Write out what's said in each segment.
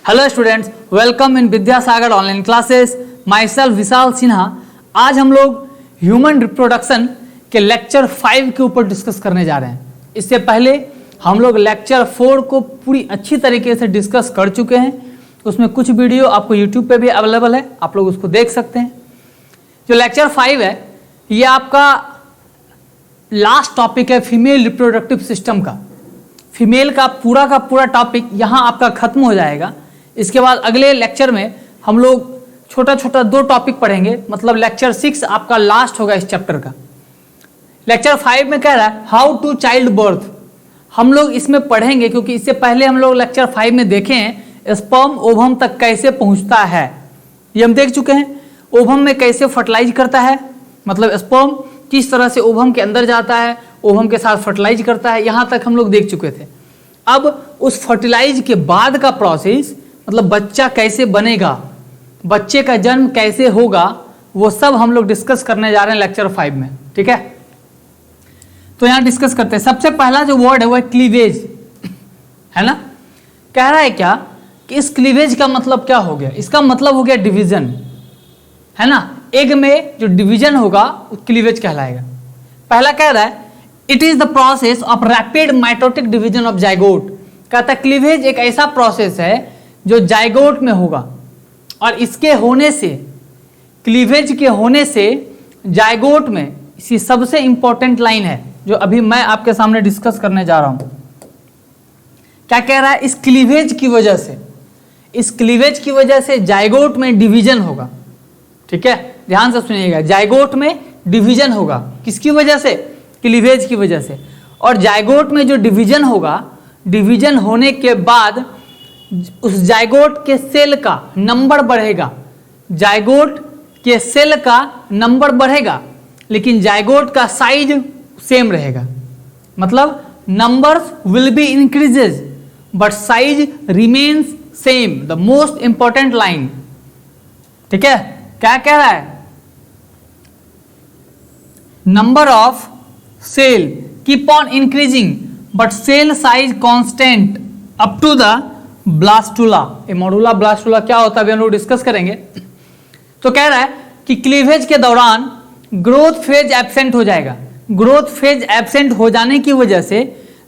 Hello students, welcome in Vidyasagar online classes. Myself Vishal Sinha. आज हम लोग ह्यूमन रिप्रोडक्शन के लेक्चर 5 के ऊपर डिस्कस करने जा रहे हैं। इससे पहले हम लोग लेक्चर 4 को पूरी अच्छी तरीके से डिस्कस कर चुके हैं। उसमें कुछ वीडियो आपको यूट्यूब पे भी अवेलेबल है, आप लोग उसको देख सकते हैं। जो लेक्चर 5 है ये आपका लास्ट टॉपिक है फीमेल रिप्रोडक्टिव सिस्टम का। फीमेल का पूरा टॉपिक यहाँ आपका खत्म हो जाएगा। इसके बाद अगले लेक्चर में हम लोग छोटा छोटा 2 टॉपिक पढ़ेंगे, मतलब लेक्चर 6 आपका लास्ट होगा इस चैप्टर का। लेक्चर 5 में कह रहा है हाउ टू चाइल्ड बर्थ। हम लोग इसमें पढ़ेंगे क्योंकि इससे पहले हम लोग लेक्चर 5 में देखे हैं स्पर्म ओवम तक कैसे पहुंचता है, ये हम देख चुके हैं। ओवम में कैसे फर्टिलाइज करता है, मतलब स्पर्म किस तरह से ओवम के अंदर जाता है, ओवम के साथ फर्टिलाइज करता है, यहाँ तक हम लोग देख चुके थे। अब उस फर्टिलाइज के बाद का प्रोसेस, मतलब बच्चा कैसे बनेगा, बच्चे का जन्म कैसे होगा, वो सब हम लोग डिस्कस करने जा रहे हैं लेक्चर 5 में। ठीक है, तो यहाँ डिस्कस करते हैं। सबसे पहला जो वर्ड है वो है क्लीवेज, है ना। कह रहा है क्या कि इस क्लीवेज का मतलब क्या हो गया, इसका मतलब हो गया डिवीजन, है ना। एग में जो डिवीजन होगा वो क्लीवेज कहलाएगा। पहला कह रहा है it is the process of rapid mitotic division of zygote. कहता है क्लीवेज एक ऐसा प्रोसेस है जो जाइगोट में होगा, और इसके होने से, क्लीवेज के होने से जाइगोट में इसी सबसे इंपॉर्टेंट लाइन है जो अभी मैं आपके सामने डिस्कस करने जा रहा हूं। क्या कह रहा है, इस क्लीवेज की वजह से, इस क्लीवेज की वजह से जाइगोट में डिवीजन होगा। ठीक है, ध्यान से सुनिएगा, जाइगोट में डिवीजन होगा किसकी वजह से, क्लीवेज की वजह से। और जाइगोट में जो डिवीजन होगा, डिवीजन होने के बाद उस जाइगोट के सेल का नंबर बढ़ेगा, जाइगोट के सेल का नंबर बढ़ेगा, लेकिन जाइगोट का साइज सेम रहेगा। मतलब numbers will be increases but size remains same, the most important line. ठीक है, क्या कह रहा है, number of cell keep on increasing but cell size constant up to the blastula. A morula blastula क्या होता है अभी हम लोग डिस्कस करेंगे। तो कह रहा है कि क्लीवेज के दौरान ग्रोथ फेज एब्सेंट हो जाएगा। ग्रोथ फेज एब्सेंट हो जाने की वजह से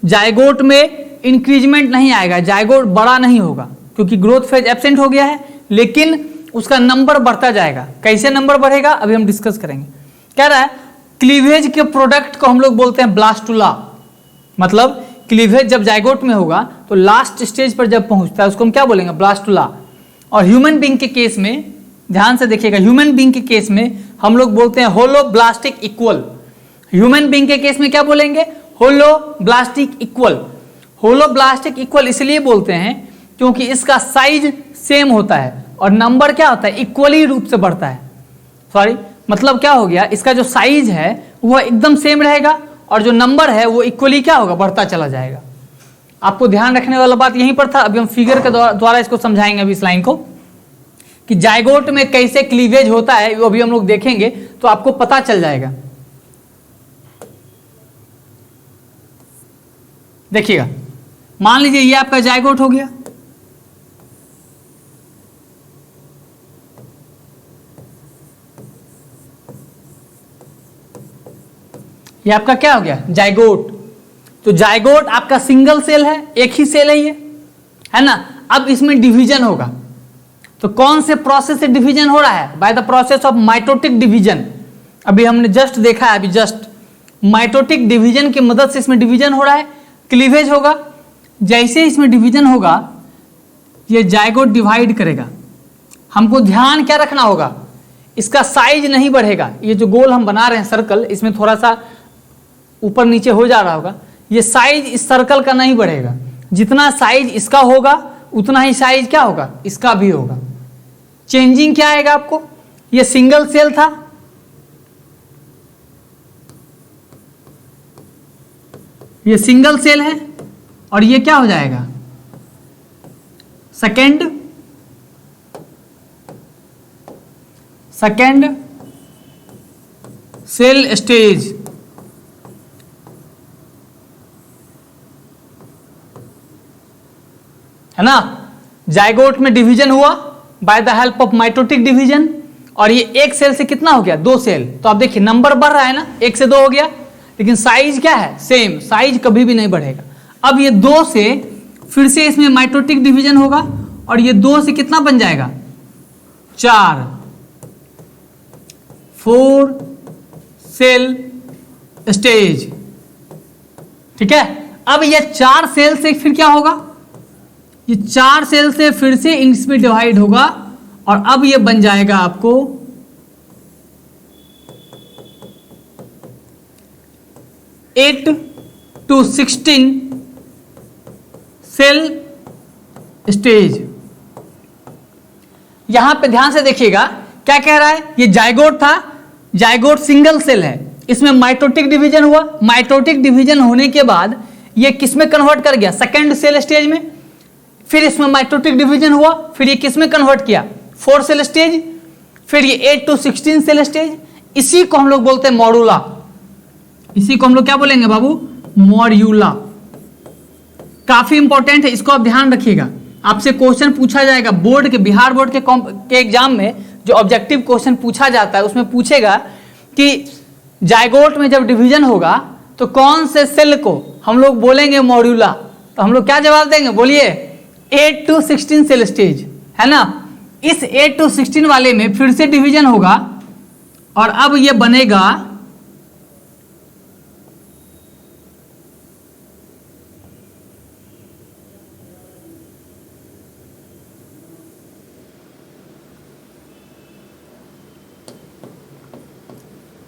जाइगोट में इंक्रीजमेंट नहीं आएगा, जाइगोट बड़ा नहीं होगा क्योंकि ग्रोथ फेज एब्सेंट हो गया है, लेकिन उसका नंबर बढ़ता जाएगा। कैसे नंबर बढ़ेगा अभी हम डिस्कस करेंगे। कह रहा है क्लीवेज के प्रोडक्ट को हम लोग बोलते हैं ब्लास्टुला। मतलब क्लीवेज जब जाइगोट में होगा तो लास्ट स्टेज पर जब पहुंचता है उसको हम क्या बोलेंगे, ब्लास्टुला। और ह्यूमन बीइंग के केस में ध्यान से देखिएगा, ह्यूमन बीइंग के केस में हम लोग बोलते हैं होलोब्लास्टिक इक्वल। ह्यूमन बीइंग के केस में क्या बोलेंगे, होलोब्लास्टिक इक्वल। होलोब्लास्टिक इक्वल इसलिए बोलते हैं क्योंकि इसका साइज सेम होता है और नंबर क्या होता है, इक्वली रूप से बढ़ता है। सॉरी, मतलब क्या हो गया, इसका जो साइज है वह एकदम सेम रहेगा और जो नंबर है वो इक्वली क्या होगा, बढ़ता चला जाएगा। आपको ध्यान रखने वाला बात यहीं पर था। अभी हम फिगर के द्वारा इसको समझाएंगे अभी इस लाइन को, कि जाइगोट में कैसे क्लीवेज होता है वो अभी हम लोग देखेंगे तो आपको पता चल जाएगा। देखिएगा, मान लीजिए ये आपका जाइगोट हो गया, ये आपका क्या हो गया, जाइगोट। तो जाइगोट आपका सिंगल सेल है, एक ही सेल है ये, है ना। अब इसमें डिवीजन होगा, तो कौन से प्रोसेस से डिवीजन हो रहा है, by the process of mitotic division. अभी हमने जस्ट देखा है, अभी जस्ट माइटोटिक डिवीजन की मदद से इसमें डिवीजन हो रहा है, क्लीवेज होगा। जैसे इसमें डिवीजन होगा ये जाइगोट डिवाइड करेगा। हमको ध्यान क्या रखना होगा, इसका साइज नहीं बढ़ेगा। ये जो गोल हम बना रहे हैं सर्कल, इसमें थोड़ा सा ऊपर नीचे हो जा रहा होगा, ये साइज इस सर्कल का नहीं बढ़ेगा। जितना साइज इसका होगा उतना ही साइज क्या होगा, इसका भी होगा। चेंजिंग क्या आएगा आपको, ये सिंगल सेल था, ये सिंगल सेल है, और ये क्या हो जाएगा, सेकेंड सेल स्टेज। है ना। जाइगोट में डिवीजन हुआ by the help of mitotic division, और ये एक सेल से कितना हो गया, 2 सेल। तो आप देखिए नंबर बढ़ रहा है ना, 1 से 2 हो गया, लेकिन साइज क्या है, सेम, साइज कभी भी नहीं बढ़ेगा। अब ये 2 से फिर से इसमें माइटोटिक डिवीजन होगा, और ये 2 से कितना बन जाएगा, 4 सेल स्टेज। ठीक है, अब ये 4 सेल से फिर क्या होगा, ये 4 सेल से फिर से इसमें डिवाइड होगा, और अब ये बन जाएगा आपको 8 to 16 सेल स्टेज। यहां पे ध्यान से देखिएगा क्या कह रहा है, ये जाइगोट था, जाइगोट सिंगल सेल है, इसमें माइटोटिक डिवीजन हुआ, माइटोटिक डिवीजन होने के बाद ये किस में कन्वर्ट कर गया, सेकेंड सेल स्टेज में, फिर इसमें माइटोटिक डिवीजन हुआ, फिर ये किस में कन्वर्ट किया, 4 सेल स्टेज, फिर ये 8 to 16 सेल स्टेज। इसी को हम लोग बोलते हैं मॉड्यूला, इसी को हम लोग क्या बोलेंगे बाबू, मॉड्यूला। काफी इंपॉर्टेंट है, इसको आप ध्यान रखिएगा, आपसे क्वेश्चन पूछा जाएगा बोर्ड के, बिहार बोर्ड के एग्जाम में जो ऑब्जेक्टिव क्वेश्चन पूछा जाता है उसमें पूछेगा कि जाइगोट में जब डिवीजन होगा तो कौन से सेल को हम लोग बोलेंगे मॉड्यूला, तो हम लोग क्या जवाब देंगे, बोलिए 8 to 16 सेल स्टेज, है ना। इस 8 to 16 वाले में फिर से डिवीजन होगा, और अब ये बनेगा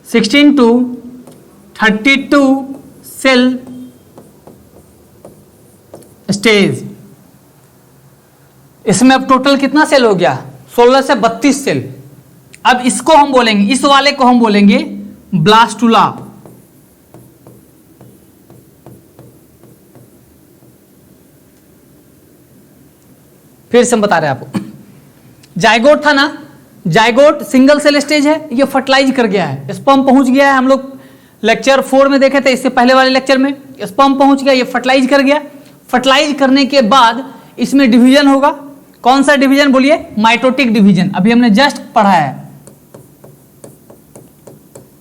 16 to 32 सेल स्टेज। इसमें अब टोटल कितना सेल हो गया, 16 से 32 सेल। अब इसको हम बोलेंगे, इस वाले को हम बोलेंगे ब्लास्टुला। फिर से हम बता रहे हैं आपको, जाइगोट था ना, जाइगोट सिंगल सेल स्टेज है, ये फर्टिलाइज कर गया है, स्पर्म पहुंच गया है, हम लोग लेक्चर 4 में देखे थे, इससे पहले वाले लेक्चर में स्पर्म पहुंच गया, ये फर्टिलाइज कर गया। फर्टिलाइज करने के बाद इसमें डिवीजन होगा, कौन सा डिवीजन बोलिए, माइटोटिक डिवीजन, अभी हमने जस्ट पढ़ा है।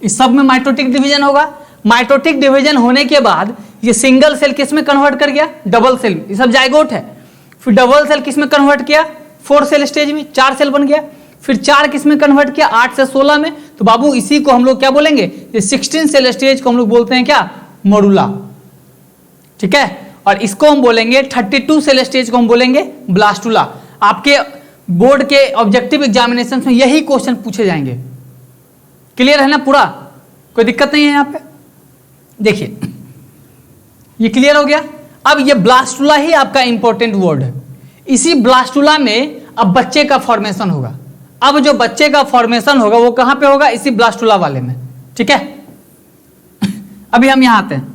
इस सब में माइटोटिक डिवीजन होगा, माइटोटिक डिवीजन होने के बाद ये सिंगल सेल किस में कन्वर्ट कर गया, डबल सेल, ये सब जाइगोट है। फिर डबल सेल किस में कन्वर्ट किया, 4 सेल स्टेज में, 4 सेल बन गया। फिर 4 किस में कन्वर्ट किया, 8 से 16 में। तो बाबू इसी को हम लोग क्या बोलेंगे, ये 16 सेल स्टेज को हम लोग बोलते हैं क्या, मॉड्यूला। ठीक है, और इसको हम बोलेंगे 32 सेल स्टेज को हम बोलेंगे ब्लास्टुला। आपके बोर्ड के ऑब्जेक्टिव एग्जामिनेशन में यही क्वेश्चन पूछे जाएंगे। क्लियर है ना पूरा, कोई दिक्कत नहीं है यहाँ पे। देखिए ये क्लियर हो गया। अब ये ब्लास्टुला ही आपका इंपॉर्टेंट वर्ड है। इसी ब्लास्टुला में अब बच्चे का फॉर्मेशन होगा। अब जो बच्चे का फॉर्मेशन होगा वो कहां पे होगा, इसी ब्लास्टुला वाले में। ठीक है, अभी हम यहां आते हैं।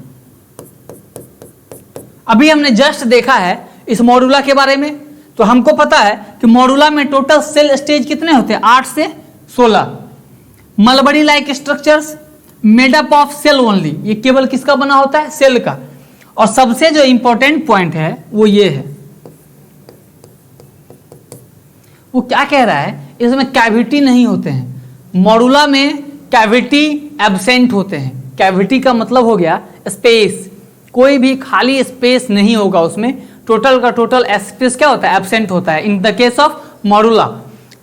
अभी हमने जस्ट देखा है इस मॉड्यूला के बारे में, तो हमको पता है कि मॉड्यूला में टोटल सेल स्टेज कितने होते हैं, 8 से 16। Mulberry like structures made up of cell only, ये केवल किसका बना होता है, सेल का। और सबसे जो इंपॉर्टेंट पॉइंट है वो ये है, वो क्या कह रहा है, इसमें कैविटी नहीं होते हैं। मॉड्यूला में कैविटी एब्सेंट होते हैं। कैविटी का मतलब हो गया स्पेस, कोई भी खाली स्पेस नहीं होगा उसमें, टोटल का टोटल स्पेस क्या होता है, एब्सेंट होता है in the case of morula.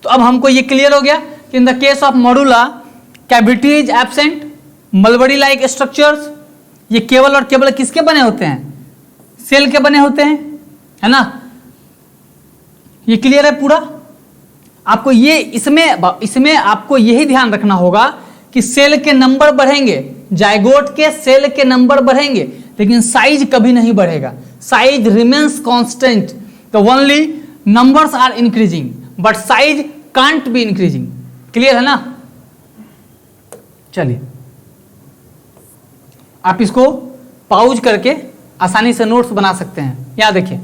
तो अब हमको ये क्लियर हो गया कि in the case of morula cavity is absent, mulberry like structures ये केवल और केवल किसके बने होते हैं, सेल के बने होते हैं, है ना। ये क्लियर है पूरा। आपको ये इसमें आपको यही ध्यान रखना होगा कि सेल के नंबर बढ़ेंगे, जाइगोट के सेल के नंबर बढ़ेंगे, लेकिन साइज कभी नहीं बढ़ेगा। Size remains constant, the only numbers are increasing but size can't be increasing. Clear है ना। चलिए आप इसको पाउज करके आसानी से नोट्स बना सकते हैं। यहां देखिए,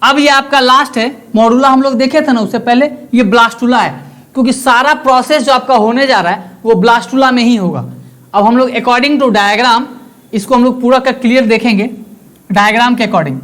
अब ये आपका लास्ट है मॉड्यूला, हम लोग देखे थे ना उससे पहले, ये ब्लास्टुला है, क्योंकि सारा प्रोसेस जो आपका होने जा रहा है वो ब्लास्टुला में ही होगा। अब हम लोग अकॉर्डिंग टू डायग्राम इसको हम लोग पूरा का क्लियर देखेंगे, डायग्राम के अकॉर्डिंग।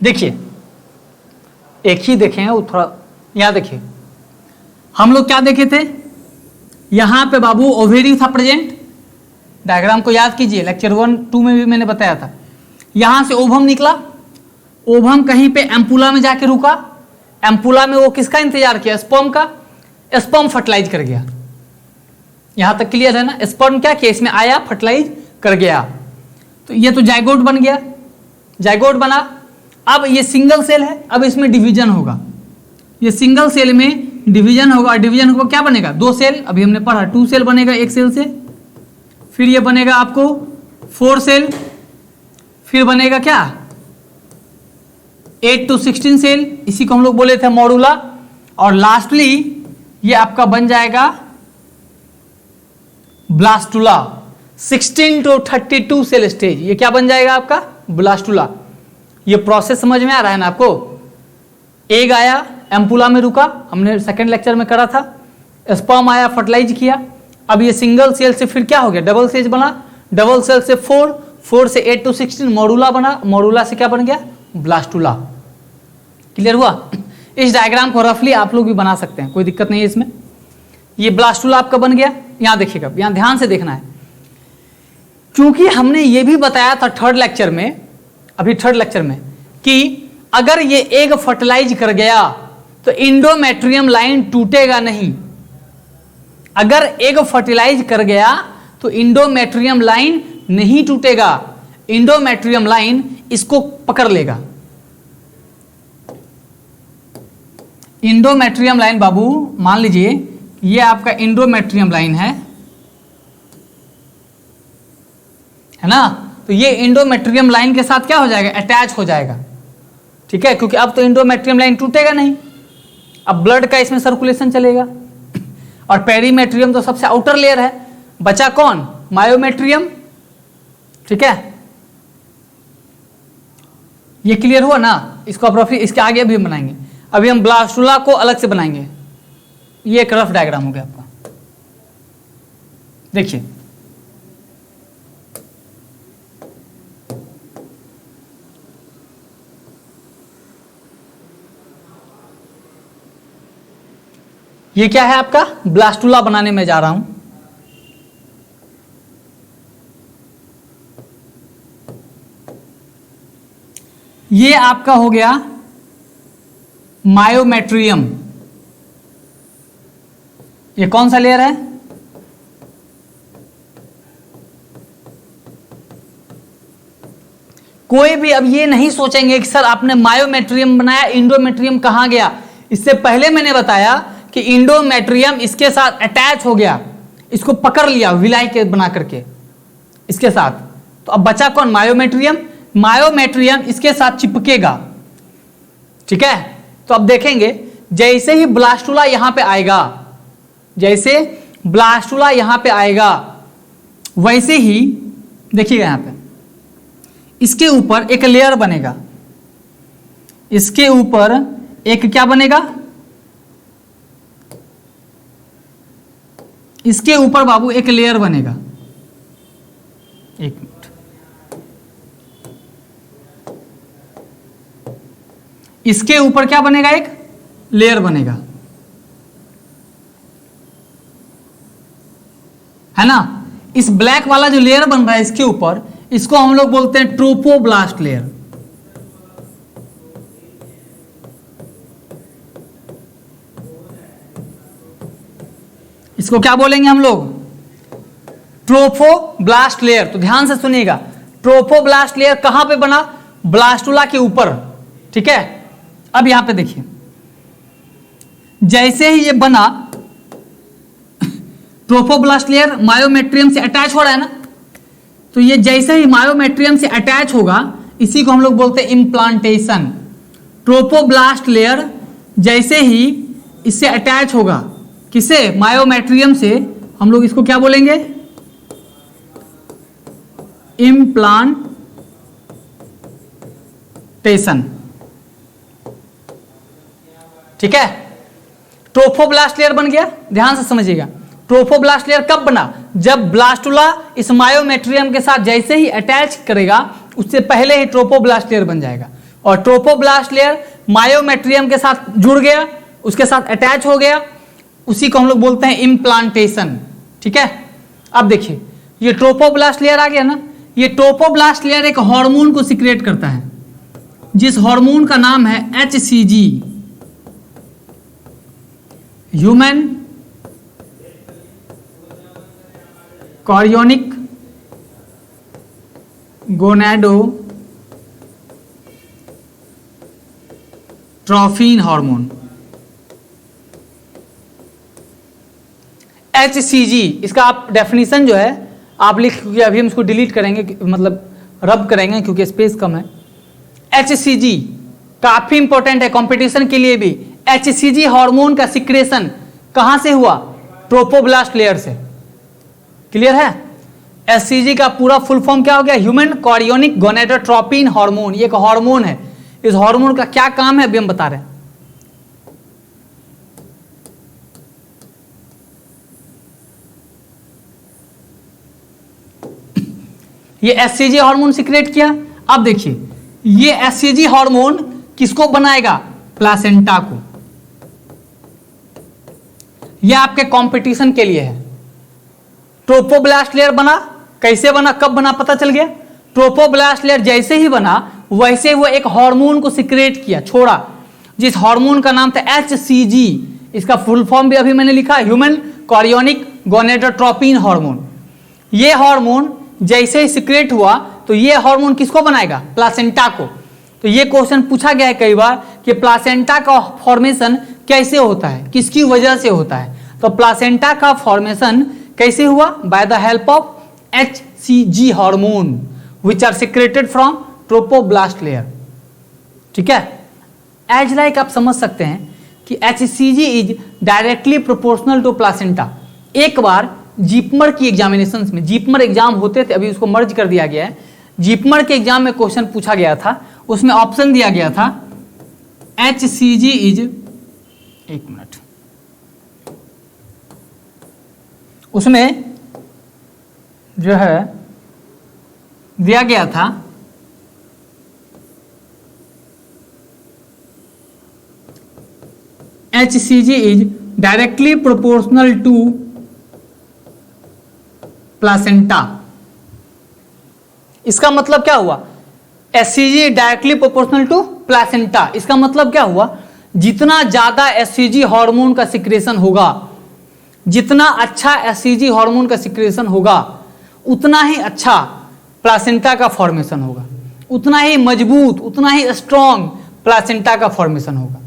देखिए एक ही देखें, वो थोड़ा यहाँ देखिए, हम लोग क्या देखे थे, यहां पे बाबू ओवेरी था प्रेजेंट, डायग्राम को याद कीजिए, लेक्चर 1-2 में भी मैंने बताया था। यहां से ओवम निकला, ओवम कहीं पे एम्पुला में जाके रुका, एम्पुला में वो किसका इंतजार किया, स्पर्म का, स्पर्म फर्टिलाइज कर गया। यहां तक क्लियर है ना, स्पर्म क्या किया, इसमें आया, फर्टिलाइज कर गया, तो ये तो जाइगोट बन गया, जाइगोट बना। अब ये सिंगल सेल है, अब इसमें डिवीजन होगा, ये सिंगल सेल में डिवीजन होगा, और डिवीजन होगा क्या बनेगा, 2 सेल, अभी हमने पढ़ा 2 सेल बनेगा एक सेल से, फिर ये बनेगा आपको 4 सेल, फिर बनेगा क्या 8 to 16 सेल, इसी को हम लोग बोले थे मॉडुला, और लास्टली ये आपका बन जाएगा ब्लास्टुला, 16 to 32 सेल स्टेज, ये क्या बन जाएगा आपका ब्लास्टुला। ये प्रोसेस समझ में आ रहा है ना आपको। एग आया, एम्पुला में रुका, हमने सेकंड लेक्चर में करा था, स्पर्म आया, फर्टिलाइज किया, अब ये सिंगल सेल से फिर क्या हो गया, डबल सेल बना, डबल सेल से 4 से 8 to 16 मॉडुला बना, मॉडुला से क्या बन गया ब्लास्टुला। क्लियर हुआ। इस डायग्राम को रफली आप लोग भी बना सकते हैं, कोई दिक्कत नहीं है इसमें। ये ब्लास्टुला आपका बन गया, यहां देखिएगा, यहां ध्यान से देखना है, क्योंकि हमने ये भी बताया था थर्ड लेक्चर में, अभी थर्ड लेक्चर में, कि अगर ये एग फर्टिलाइज कर गया तो इंडोमेट्रियम लाइन टूटेगा नहीं। अगर एग फर्टिलाइज कर गया तो इंडोमेट्रियम लाइन नहीं टूटेगा, इंडोमेट्रियम लाइन इसको पकड़ लेगा। इंडोमेट्रियम लाइन बाबू मान लीजिए ये आपका इंडोमेट्रियम लाइन है ना, तो ये इंडोमेट्रियम लाइन के साथ क्या हो जाएगा, अटैच हो जाएगा, ठीक है, क्योंकि अब तो इंडोमेट्रियम लाइन टूटेगा नहीं, अब ब्लड का इसमें सर्कुलेशन चलेगा। और पेरीमेट्रियम तो सबसे आउटर लेयर है, बचा कौन, मायोमेट्रियम, ठीक है। ये क्लियर हुआ ना, इसको अब इसके आगे भी हम बनाएंगे, अभी हम ब्लास्टुला को अलग से बनाएंगे। ये एक रफ डायग्राम हो गया आपका, देखिए ये क्या है आपका, ब्लास्टुला बनाने में जा रहा हूं। ये आपका हो गया मायोमेट्रियम, ये कौन सा लेयर है, कोई भी अब ये नहीं सोचेंगे कि सर आपने मायोमेट्रियम बनाया, इंडोमेट्रियम कहां गया। इससे पहले मैंने बताया कि इंडोमेट्रियम इसके साथ अटैच हो गया, इसको पकड़ लिया विलाई के बना करके इसके साथ, तो अब बचा कौन, मायोमेट्रियम। मायोमेट्रियम इसके साथ चिपकेगा, ठीक है। तो अब देखेंगे जैसे ही ब्लास्टुला यहां पे आएगा, जैसे ब्लास्टुला यहां पे आएगा, वैसे ही देखिएगा यहां पे इसके ऊपर एक लेयर बनेगा, इसके ऊपर एक क्या बनेगा, इसके ऊपर बाबू एक लेयर बनेगा, एक मिनट, इसके ऊपर क्या बनेगा, एक लेयर बनेगा, है ना। इस ब्लैक वाला जो लेयर बन रहा है इसके ऊपर, इसको हम लोग बोलते हैं ट्रोपोब्लास्ट लेयर। इसको क्या बोलेंगे हम लोग, ट्रोफोब्लास्ट लेयर। तो ध्यान से सुनिएगा, ट्रोफोब्लास्ट लेयर कहां पे बना, ब्लास्टुला के ऊपर, ठीक है। अब यहां पे देखिए, जैसे ही ये बना, ट्रोफोब्लास्ट लेयर मायोमेट्रियम से अटैच हो रहा है ना, तो ये जैसे ही मायोमेट्रियम से अटैच होगा, इसी को हम लोग बोलते हैं इम्प्लांटेशन। ट्रोफोब्लास्ट लेयर जैसे ही इससे अटैच होगा, किसे, मायोमेट्रियम से, हम लोग इसको क्या बोलेंगे, इम्प्लांटेशन, ठीक है। ट्रोफोब्लास्ट लेयर बन गया, ध्यान से समझिएगा। ट्रोफोब्लास्ट लेयर कब बना, जब ब्लास्टुला इस मायोमेट्रियम के साथ जैसे ही अटैच करेगा, उससे पहले ही ट्रोफोब्लास्ट लेयर बन जाएगा। और ट्रोपोब्लास्ट लेयर मायोमेट्रियम के साथ जुड़ गया, उसके साथ अटैच हो गया, उसी को हम लोग बोलते हैं इम्प्लांटेशन। ठीक है, अब देखिए ये ट्रोपोब्लास्ट लेयर आ गया ना, ये ट्रोपोब्लास्ट लेयर एक हार्मोन को सिक्रेट करता है, जिस हार्मोन का नाम है HCG, human chorionic gonadotrophin hormone. HCG इसका आप डेफिनेशन जो है आप लिख, क्योंकि अभी हम इसको डिलीट करेंगे, मतलब रब करेंगे क्योंकि स्पेस कम है। HCG काफी इंपॉर्टेंट है कंपटीशन के लिए भी। HCG हार्मोन का सिक्रेशन कहां से हुआ? ट्रोपोब्लास्ट लेयर से। क्लियर है? HCG का पूरा फुल फॉर्म क्या हो गया? Human chorionic gonadotropin hormone. ये एक हार्मोन है, इस हार्मोन का क्या काम है अभी हम बता रहे हैं। ये HCG हार्मोन सिक्रेट किया। अब देखिए ये HCG हार्मोन किसको बनाएगा? प्लासेंटा को। ये आपके कंपटीशन के लिए है। ट्रोपोब्लास्ट लेयर बना, कैसे बना, कब बना, पता चल गया। ट्रोपोब्लास्ट लेयर जैसे ही बना वैसे वो एक हार्मोन को सिक्रेट किया, छोड़ा, जिस हार्मोन का नाम था HCG। इसका फुल फॉर्म भी अभी मैंने लिखा, ह्यूमन कॉरियोनिक गोनेडोट्रोपिन हार्मोन। ये हार्मोन जैसे ही सिक्रेट हुआ तो ये हार्मोन किसको बनाएगा? प्लासेंटा को। तो ये क्वेश्चन पूछा गया है कई बार कि प्लासेंटा का फॉर्मेशन कैसे होता है, किसकी वजह से होता है। तो प्लासेंटा का फॉर्मेशन कैसे हुआ? By the help of HCG hormone which are secreted from trophoblast layer. ठीक है, एज लाइक आप समझ सकते हैं कि HCG is directly proportional to placenta. एक बार जीपमर की एग्जामिनेशन में, जीपमर एग्जाम होते थे, अभी उसको मर्ज कर दिया गया है, जीपमर के एग्जाम में क्वेश्चन पूछा गया था, उसमें ऑप्शन दिया गया था HCG इज, एक मिनट, उसमें जो है दिया गया था HCG is directly proportional to placenta. इसका मतलब क्या हुआ? HCG directly proportional to placenta. इसका मतलब क्या हुआ? जितना ज्यादा HCG हार्मोन का सिक्रेशन होगा, जितना अच्छा HCG हार्मोन का सिक्रेशन होगा, उतना ही अच्छा प्लासेंटा का फॉर्मेशन होगा, उतना ही मजबूत, उतना ही स्ट्रॉन्ग प्लासेंटा का फॉर्मेशन होगा।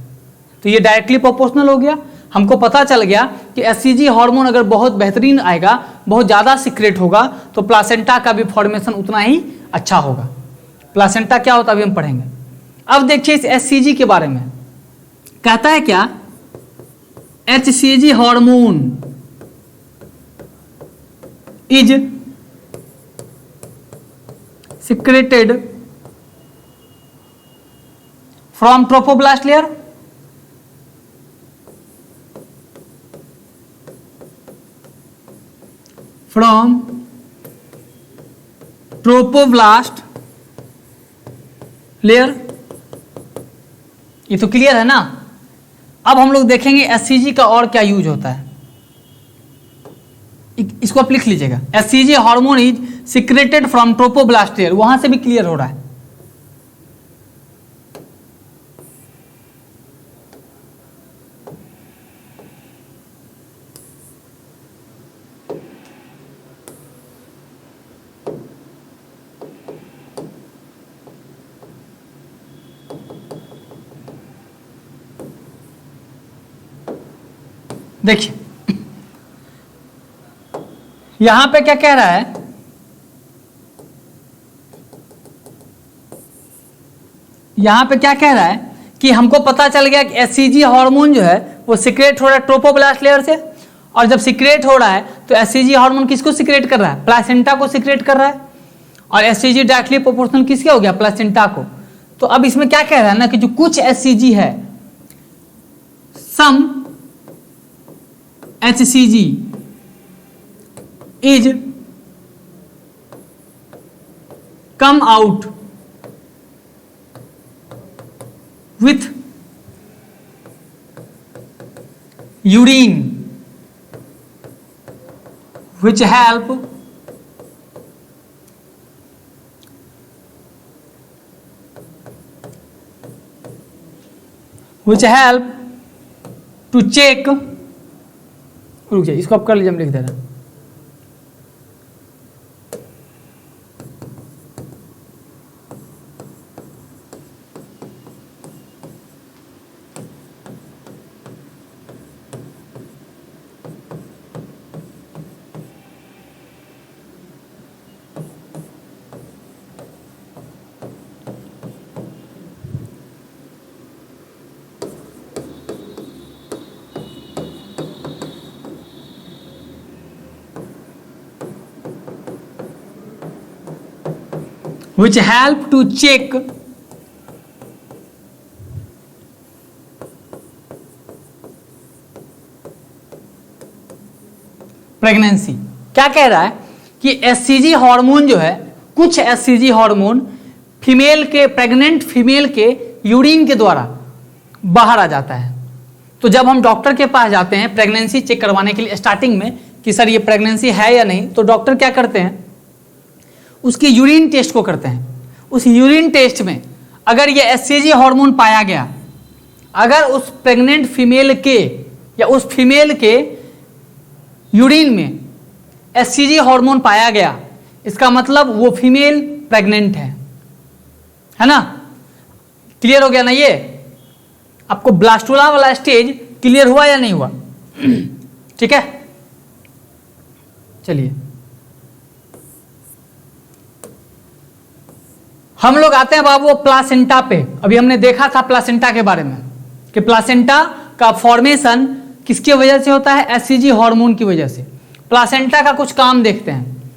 तो ये डायरेक्टली प्रोपोर्शनल हो गया। हमको पता चल गया कि HCG हार्मोन अगर बहुत बेहतरीन आएगा, बहुत ज़्यादा सिक्रेट होगा, तो प्लासेंटा का भी फॉर्मेशन उतना ही अच्छा होगा। प्लासेंटा क्या होता है अभी हम पढ़ेंगे। अब देखिए इस HCG के बारे में कहता है क्या? HCG hormone is secreted from trophoblast layer from trophoblast layer. ये तो क्लियर है ना। अब हम लोग देखेंगे HCG का और क्या यूज होता है। इसको आप लिख लीजिएगा, HCG hormone is secreted from trophoblast layer. वहां से भी क्लियर हो रहा है। देखिए यहां पे क्या कह रहा है? यहां पे क्या कह रहा है कि हमको पता चल गया कि HCG हार्मोन जो है वो सिक्रेट हो रहा है ट्रोपोब्लास्ट लेयर से, और जब सिक्रेट हो रहा है तो HCG हार्मोन किसको सिक्रेट कर रहा है? प्लासेंटा को सिक्रेट कर रहा है। और HCG डायरेक्टली प्रोपोर्शनल किसके हो गया? प्लासेंटा को। तो अब इसमें क्या कह रहा है ना कि जो कुछ HCG है, सम HCG is come out urine which help to check, रुक जाइए इसको आप कर लीजिए, हम लिख दे रहे हैं। which help to check pregnancy. क्या कह रहा है कि एससीजी हार्मोन जो है, कुछ एससीजी हार्मोन फीमेल के, प्रेग्नेंट फीमेल के यूरिन के द्वारा बाहर आ जाता है। तो जब हम डॉक्टर के पास जाते हैं प्रेगनेंसी चेक करवाने के लिए स्टार्टिंग में कि सर ये प्रेगनेंसी है या नहीं, तो डॉक्टर क्या करते हैं, उसकी यूरिन टेस्ट को करते हैं। उस यूरिन टेस्ट में अगर ये एससीजी हार्मोन पाया गया, अगर उस प्रेग्नेंट फीमेल के या उस फीमेल के यूरिन में एससीजी हार्मोन पाया गया, इसका मतलब वो फीमेल प्रेग्नेंट है ना। क्लियर हो गया ना? ये आपको ब्लास्टुला वाला स्टेज क्लियर हुआ या नहीं हुआ? ठीक है, चलिए हम लोग आते हैं बाबू प्लासेंटा पे। अभी हमने देखा था प्लासेंटा के बारे में कि प्लासेंटा का फॉर्मेशन किसकी वजह से होता है, एससीजी हार्मोन की वजह से। प्लासेंटा का कुछ काम देखते हैं।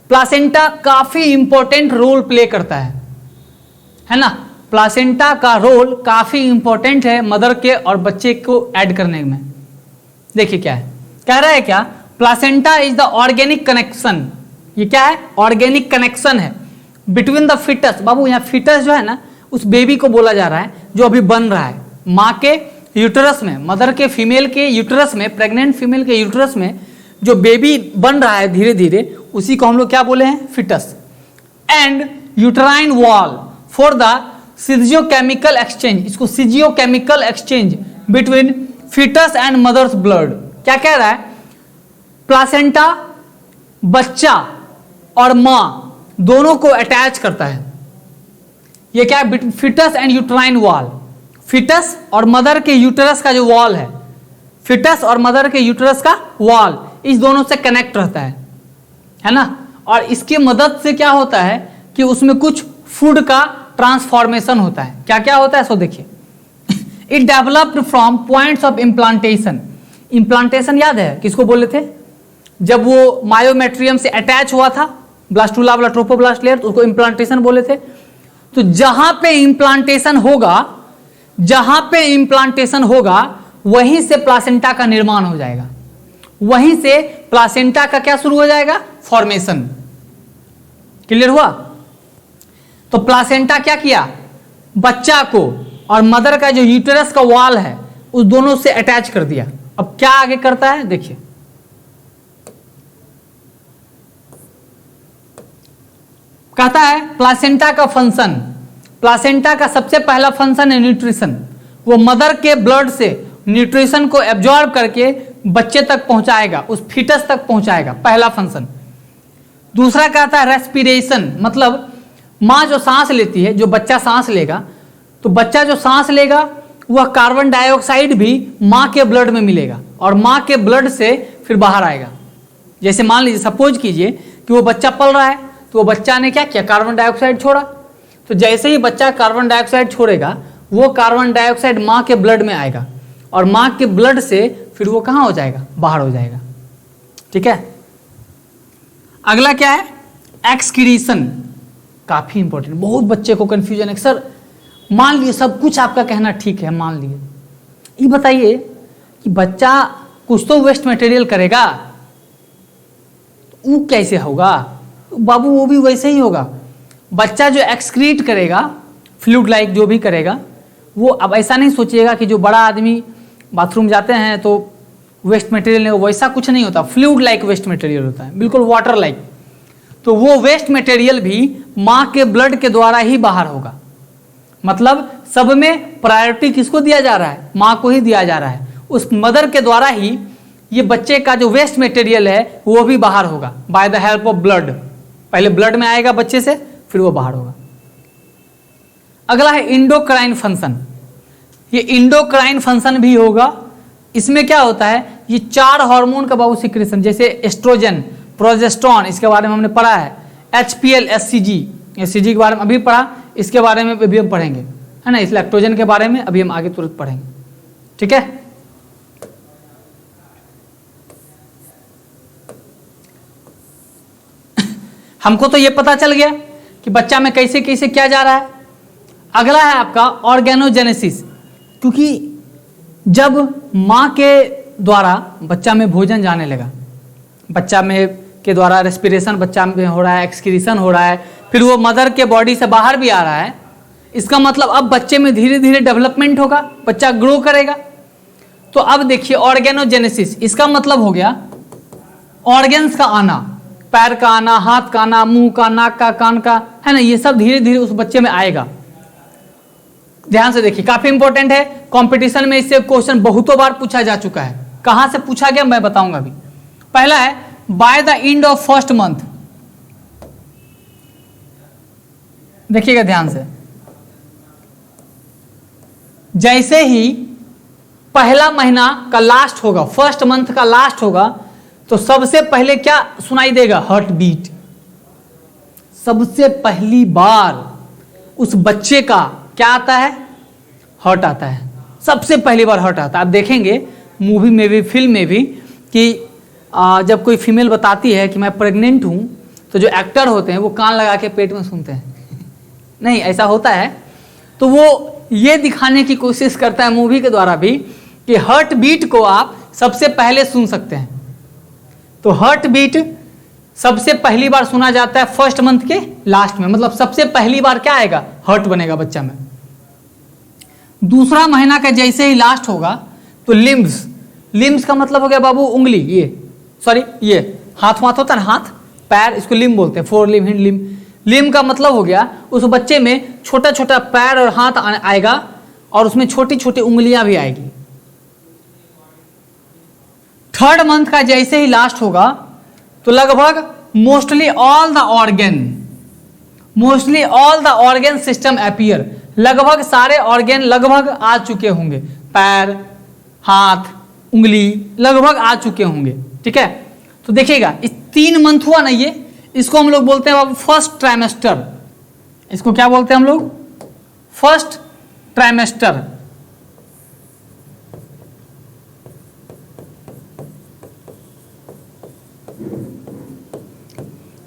प्लासेंटा काफी इंपॉर्टेंट रोल प्ले करता है ना। प्लासेंटा का रोल काफी इंपॉर्टेंट है मदर के और बच्चे को ऐड करने में। देखिए क्या है, कह रहा है क्या, placenta is the organic connection. ये क्या है, ऑर्गेनिक कनेक्शन है बिटवीन द फिटस। बाबू यहाँ फिटस जो है ना, उस बेबी को बोला जा रहा है जो अभी बन रहा है माँ के यूटरस में, मदर के फीमेल के यूटरस में, प्रेग्नेंट फीमेल के यूटरस में जो बेबी बन रहा है धीरे धीरे, उसी को हम लोग क्या बोले हैं, fetus. And uterine wall for the physiochemical exchange, इसको physiochemical exchange between fetus and mother's blood. क्या कह रहा है, प्लासेंटा बच्चा और माँ दोनों को अटैच करता है। ये क्या है, fetus and uterine wall. Fetus और मदर के यूटरस का जो वॉल है, फिटस और मदर के यूटरस का वॉल, इस दोनों से कनेक्ट रहता है ना। और इसकी मदद से क्या होता है कि उसमें कुछ फूड का ट्रांसफॉर्मेशन होता है। क्या क्या होता है सो देखिए। It developed from points of implantation. Implantation याद है किसको बोले थे, जब वो मायोमेट्रियम से अटैच हुआ था ब्लास्टुला वाला ट्रोपोब्लास्ट लेयर, तो उसको इम्प्लांटेशन बोले थे। तो जहां पे इम्प्लांटेशन होगा, जहां पे इम्प्लांटेशन होगा वहीं से प्लासेंटा का निर्माण हो जाएगा, वहीं से प्लासेंटा का क्या शुरू हो जाएगा, फॉर्मेशन। क्लियर हुआ? तो प्लासेंटा क्या किया, बच्चा को और मदर का जो यूटेरस का वॉल है उस दोनों से अटैच कर दिया। अब क्या आगे करता है देखिए, कहता है प्लासेंटा का फंक्शन, प्लासेंटा का सबसे पहला फंक्शन है न्यूट्रिशन। वो मदर के ब्लड से न्यूट्रिशन को एब्जॉर्ब करके बच्चे तक पहुंचाएगा, उस फिटस तक पहुंचाएगा, पहला फंक्शन। दूसरा कहता है रेस्पिरेशन, मतलब माँ जो सांस लेती है, जो बच्चा सांस लेगा, तो बच्चा जो सांस लेगा वह कार्बन डाइऑक्साइड भी माँ के ब्लड में मिलेगा और माँ के ब्लड से फिर बाहर आएगा। जैसे मान लीजिए, सपोज कीजिए कि वो बच्चा पल रहा है, तो वो बच्चा ने क्या किया, कार्बन डाइऑक्साइड छोड़ा। तो जैसे ही बच्चा कार्बन डाइऑक्साइड छोड़ेगा, वो कार्बन डाइऑक्साइड माँ के ब्लड में आएगा और माँ के ब्लड से फिर वो कहाँ हो जाएगा, बाहर हो जाएगा। ठीक है, अगला क्या है, एक्सक्रीशन। काफी इंपॉर्टेंट, बहुत बच्चे को कंफ्यूजन है। सर मान लिए सब कुछ आपका कहना ठीक है, मान लिए, ये बताइए कि बच्चा कुछ तो वेस्ट मटेरियल करेगा, वो कैसे होगा बाबू, वो भी वैसे ही होगा। बच्चा जो एक्सक्रीट करेगा, फ्लूइड लाइक जो भी करेगा, वो अब ऐसा नहीं सोचिएगा कि जो बड़ा आदमी बाथरूम जाते हैं तो वेस्ट मटेरियल नहीं, वैसा कुछ नहीं होता, फ्लूइड लाइक वेस्ट मटेरियल होता है, बिल्कुल वाटर लाइक। तो वो वेस्ट मटेरियल भी माँ के ब्लड के द्वारा ही बाहर होगा। मतलब सब में प्रायोरिटी किसको दिया जा रहा है? माँ को ही दिया जा रहा है। उस मदर के द्वारा ही ये बच्चे का जो वेस्ट मटेरियल है वो भी बाहर होगा bye the help of blood. पहले ब्लड में आएगा बच्चे से, फिर वो बाहर होगा। अगला है इंडोक्राइन फंक्शन। ये इंडोक्राइन फंक्शन भी होगा। इसमें क्या होता है, ये 4 हार्मोन का बाबू सिक्रेशन, जैसे एस्ट्रोजन, प्रोजेस्टेरोन, इसके बारे में हमने पढ़ा है, HPL, SCG के बारे में अभी पढ़ा, इसके बारे में अभी हम पढ़ेंगे, है ना। इस लैक्टोजन के बारे में अभी हम आगे तुरंत पढ़ेंगे, ठीक है। हमको तो ये पता चल गया कि बच्चा में कैसे कैसे क्या जा रहा है। अगला है आपका ऑर्गेनोजेनेसिस, क्योंकि जब माँ के द्वारा बच्चा में भोजन जाने लगा, बच्चा में के द्वारा रेस्पिरेशन बच्चा में हो रहा है, एक्सक्रीशन हो रहा है, फिर वो मदर के बॉडी से बाहर भी आ रहा है, इसका मतलब अब बच्चे में धीरे धीरे डेवलपमेंट होगा, बच्चा ग्रो करेगा। तो अब देखिए ऑर्गेनोजेनेसिस, इसका मतलब हो गया ऑर्गेन्स का आना, पैर का आना, हाथ का आना, मुंह का, नाक का, कान का, है ना, ये सब धीरे धीरे उस बच्चे में आएगा। ध्यान से देखिए, काफी इंपॉर्टेंट है। कंपटीशन में इससे क्वेश्चन बहुतों बार पूछा जा चुका है। कहां से पूछा गया मैं बताऊंगा अभी। पहला है bye the end of first month. देखिएगा ध्यान से, जैसे ही पहला महीना का लास्ट होगा, फर्स्ट मंथ का लास्ट होगा, तो सबसे पहले क्या सुनाई देगा? Heart beat. सबसे पहली बार उस बच्चे का क्या आता है? हार्ट आता है। सबसे पहली बार हार्ट आता है। आप देखेंगे मूवी में भी, फिल्म में भी, कि जब कोई फीमेल बताती है कि मैं प्रेग्नेंट हूं, तो जो एक्टर होते हैं वो कान लगा के पेट में सुनते हैं। नहीं, ऐसा होता है। तो वो ये दिखाने की कोशिश करता है मूवी के द्वारा भी कि हार्ट बीट को आप सबसे पहले सुन सकते हैं। तो हार्ट बीट सबसे पहली बार सुना जाता है फर्स्ट मंथ के लास्ट में, मतलब सबसे पहली बार क्या आएगा? हार्ट बनेगा बच्चा में। दूसरा महीना का जैसे ही लास्ट होगा तो लिम्ब्स, लिम्ब्स का मतलब हो गया बाबू उंगली, ये हाथ होता है ना, हाथ पैर, इसको लिम्ब बोलते हैं, 4 लिम्ब, हिंड लिम्ब। लिम्ब का मतलब हो गया उस बच्चे में छोटा छोटा पैर और हाथ आएगा, और उसमें छोटी छोटी उंगलियां भी आएगी। थर्ड मंथ का जैसे ही लास्ट होगा तो लगभग mostly all the organ system appear, लगभग सारे ऑर्गन लगभग आ चुके होंगे, पैर, हाथ, उंगली लगभग आ चुके होंगे, ठीक है। तो देखिएगा इस 3 मंथ हुआ ना, ये इसको हम लोग बोलते हैं फर्स्ट ट्राइमेस्टर। इसको क्या बोलते हैं हम लोग? First trimester.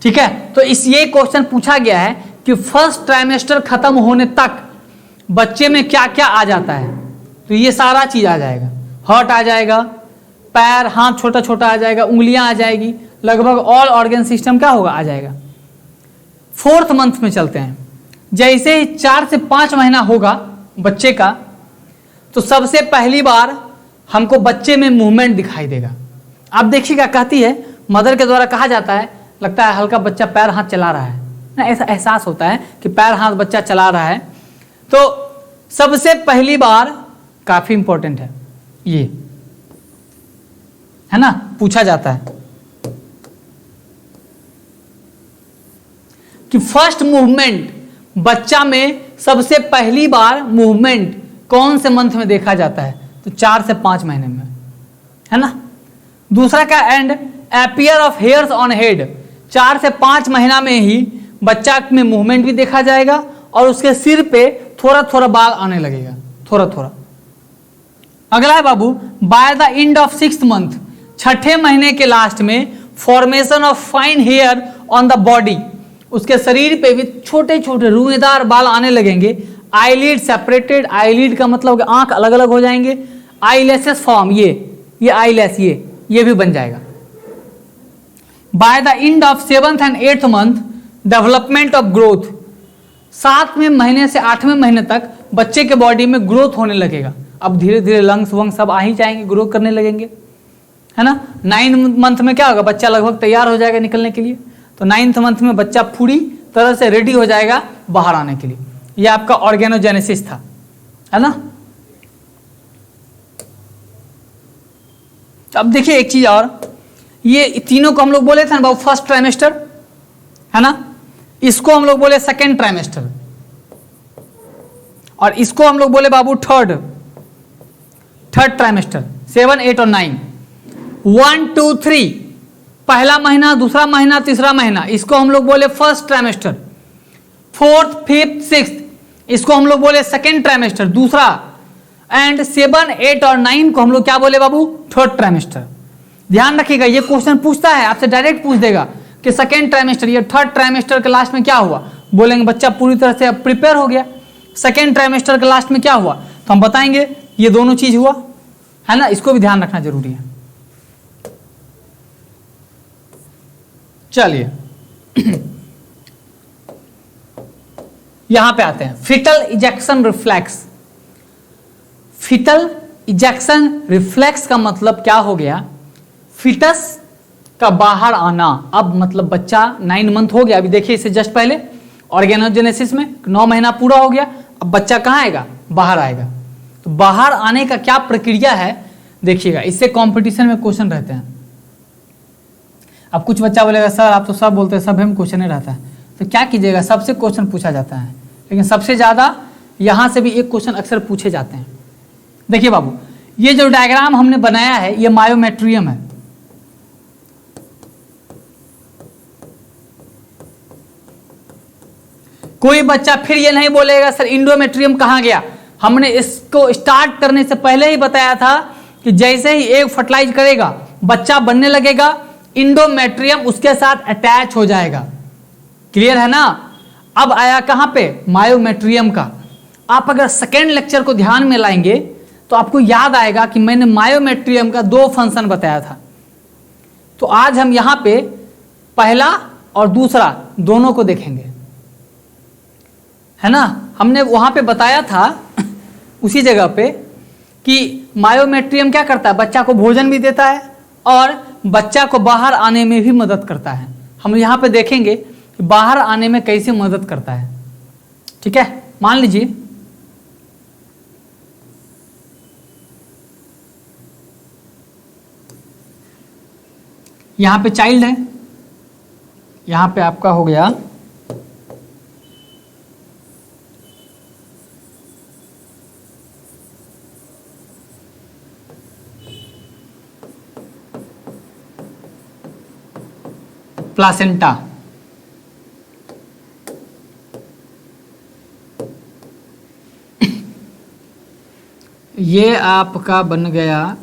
ठीक है। तो इस ये क्वेश्चन पूछा गया है कि फर्स्ट ट्राइमेस्टर खत्म होने तक बच्चे में क्या क्या आ जाता है। तो ये सारा चीज आ जाएगा, हार्ट आ जाएगा, पैर हाथ छोटा छोटा आ जाएगा, उंगलियां आ जाएगी, लगभग ऑल ऑर्गन सिस्टम क्या होगा? आ जाएगा। 4th मंथ में चलते हैं। जैसे ही 4 से 5 महीना होगा बच्चे का, तो सबसे पहली बार हमको बच्चे में मूवमेंट दिखाई देगा। आप देखिएगा, कहती है मदर के द्वारा कहा जाता है, लगता है हल्का बच्चा पैर हाथ चला रहा है ना, ऐसा एहसास होता है कि पैर हाथ बच्चा चला रहा है। तो सबसे पहली बार, काफी इंपॉर्टेंट है ये, है ना, पूछा जाता है कि फर्स्ट मूवमेंट बच्चा में सबसे पहली बार मूवमेंट कौन से मंथ में देखा जाता है? तो 4 से 5 महीने में, है ना। दूसरा का and appear of hairs on head, 4 से 5 महीना में ही बच्चा में मूवमेंट भी देखा जाएगा और उसके सिर पे थोड़ा थोड़ा बाल आने लगेगा, थोड़ा थोड़ा। अगला है बाबू by the end of 6th month, 6ठे महीने के लास्ट में formation of fine hair on the body, उसके शरीर पे भी छोटे छोटे रूएदार बाल आने लगेंगे। आईलिड सेपरेटेड, आईलिड का मतलब आंख अलग अलग हो जाएंगे। आईलैशेस फॉर्म, ये आईलैश ये भी बन जाएगा। By the end of 7th and 8th month development of growth, 7वें महीने से 8वें महीने तक बच्चे के बॉडी में ग्रोथ होने लगेगा। अब धीरे धीरे लंग्स वंग सब आ ही जाएंगे, ग्रो करने लगेंगे, है ना। 9 मंथ में क्या होगा, बच्चा लगभग तैयार हो जाएगा निकलने के लिए। तो 9th मंथ में बच्चा पूरी तरह से रेडी हो जाएगा बाहर आने के लिए। ये आपका ऑर्गेनोजेनेसिस था, है ना। अब देखिए एक चीज और, ये तीनों को हम लोग बोले थे ना बाबू फर्स्ट ट्राइमेस्टर, है ना। इसको हम लोग बोले सेकेंड ट्राइमेस्टर, और इसको हम लोग बोले बाबू थर्ड ट्राइमेस्टर। 7, 8 और 9, 1, 2, 3, पहला महीना, दूसरा महीना, तीसरा महीना, इसको हम लोग बोले first trimester. 4th, 5th, 6th, इसको हम लोग बोले सेकेंड ट्राइमेस्टर, दूसरा। एंड 7, 8 और 9 को हम लोग क्या बोले बाबू, थर्ड ट्राइमेस्टर। ध्यान रखिएगा, ये क्वेश्चन पूछता है आपसे, डायरेक्ट पूछ देगा कि सेकेंड ट्राइमेस्टर, ये थर्ड ट्राइमेस्टर के लास्ट में क्या हुआ, बोलेंगे बच्चा पूरी तरह से प्रिपेयर हो गया। सेकेंड ट्राइमेस्टर के लास्ट में क्या हुआ, तो हम बताएंगे ये दोनों चीज हुआ, है ना। इसको भी ध्यान रखना जरूरी है। चलिए यहां पे आते हैं, fetal ejection reflex. Fetal ejection reflex का मतलब क्या हो गया, फिटस का बाहर आना। अब मतलब बच्चा 9 मंथ हो गया, अभी देखिए इससे जस्ट पहले ऑर्गेनोजेनेसिस में 9 महीना पूरा हो गया। अब बच्चा कहाँ आएगा, बाहर आएगा। तो बाहर आने का क्या प्रक्रिया है देखिएगा, इससे कंपटीशन में क्वेश्चन रहते हैं। अब कुछ बच्चा बोलेगा सर आप तो सब बोलते हैं, सब में क्वेश्चन ही रहता है, तो क्या कीजिएगा, सबसे क्वेश्चन पूछा जाता है, लेकिन सबसे ज्यादा यहां से भी एक क्वेश्चन अक्सर पूछे जाते हैं। देखिए बाबू, ये जो डायग्राम हमने बनाया है ये मायोमेट्रियम है। कोई बच्चा फिर ये नहीं बोलेगा सर इंडोमेट्रियम कहां गया। हमने इसको स्टार्ट करने से पहले ही बताया था कि जैसे ही एग फर्टिलाइज करेगा, बच्चा बनने लगेगा, इंडोमेट्रियम उसके साथ अटैच हो जाएगा। क्लियर है ना। अब आया कहां पे, मायोमेट्रियम का। आप अगर सेकेंड लेक्चर को ध्यान में लाएंगे तो आपको याद आएगा कि मैंने मायोमेट्रियम का 2 फंक्शन बताया था। तो आज हम यहां पे पहला और दूसरा दोनों को देखेंगे, है ना। हमने वहां पे बताया था उसी जगह पे कि मायोमेट्रियम क्या करता है, बच्चा को भोजन भी देता है और बच्चा को बाहर आने में भी मदद करता है। हम यहां पे देखेंगे कि बाहर आने में कैसे मदद करता है। ठीक है, मान लीजिए यहां पे चाइल्ड है, यहां पे आपका हो गया प्लासेंटा। ये आपका बन गया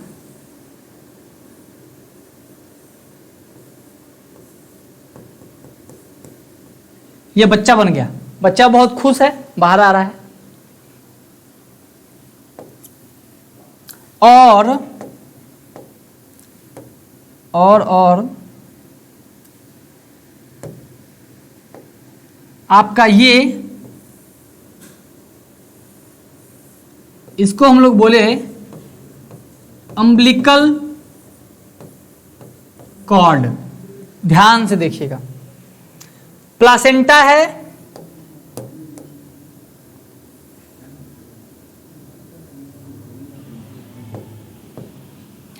ये बच्चा बन गया। बच्चा बहुत खुश है, बाहर आ रहा है। और आपका ये, इसको हम लोग बोले अम्बिलिकल कॉर्ड। ध्यान से देखिएगा, प्लासेंटा है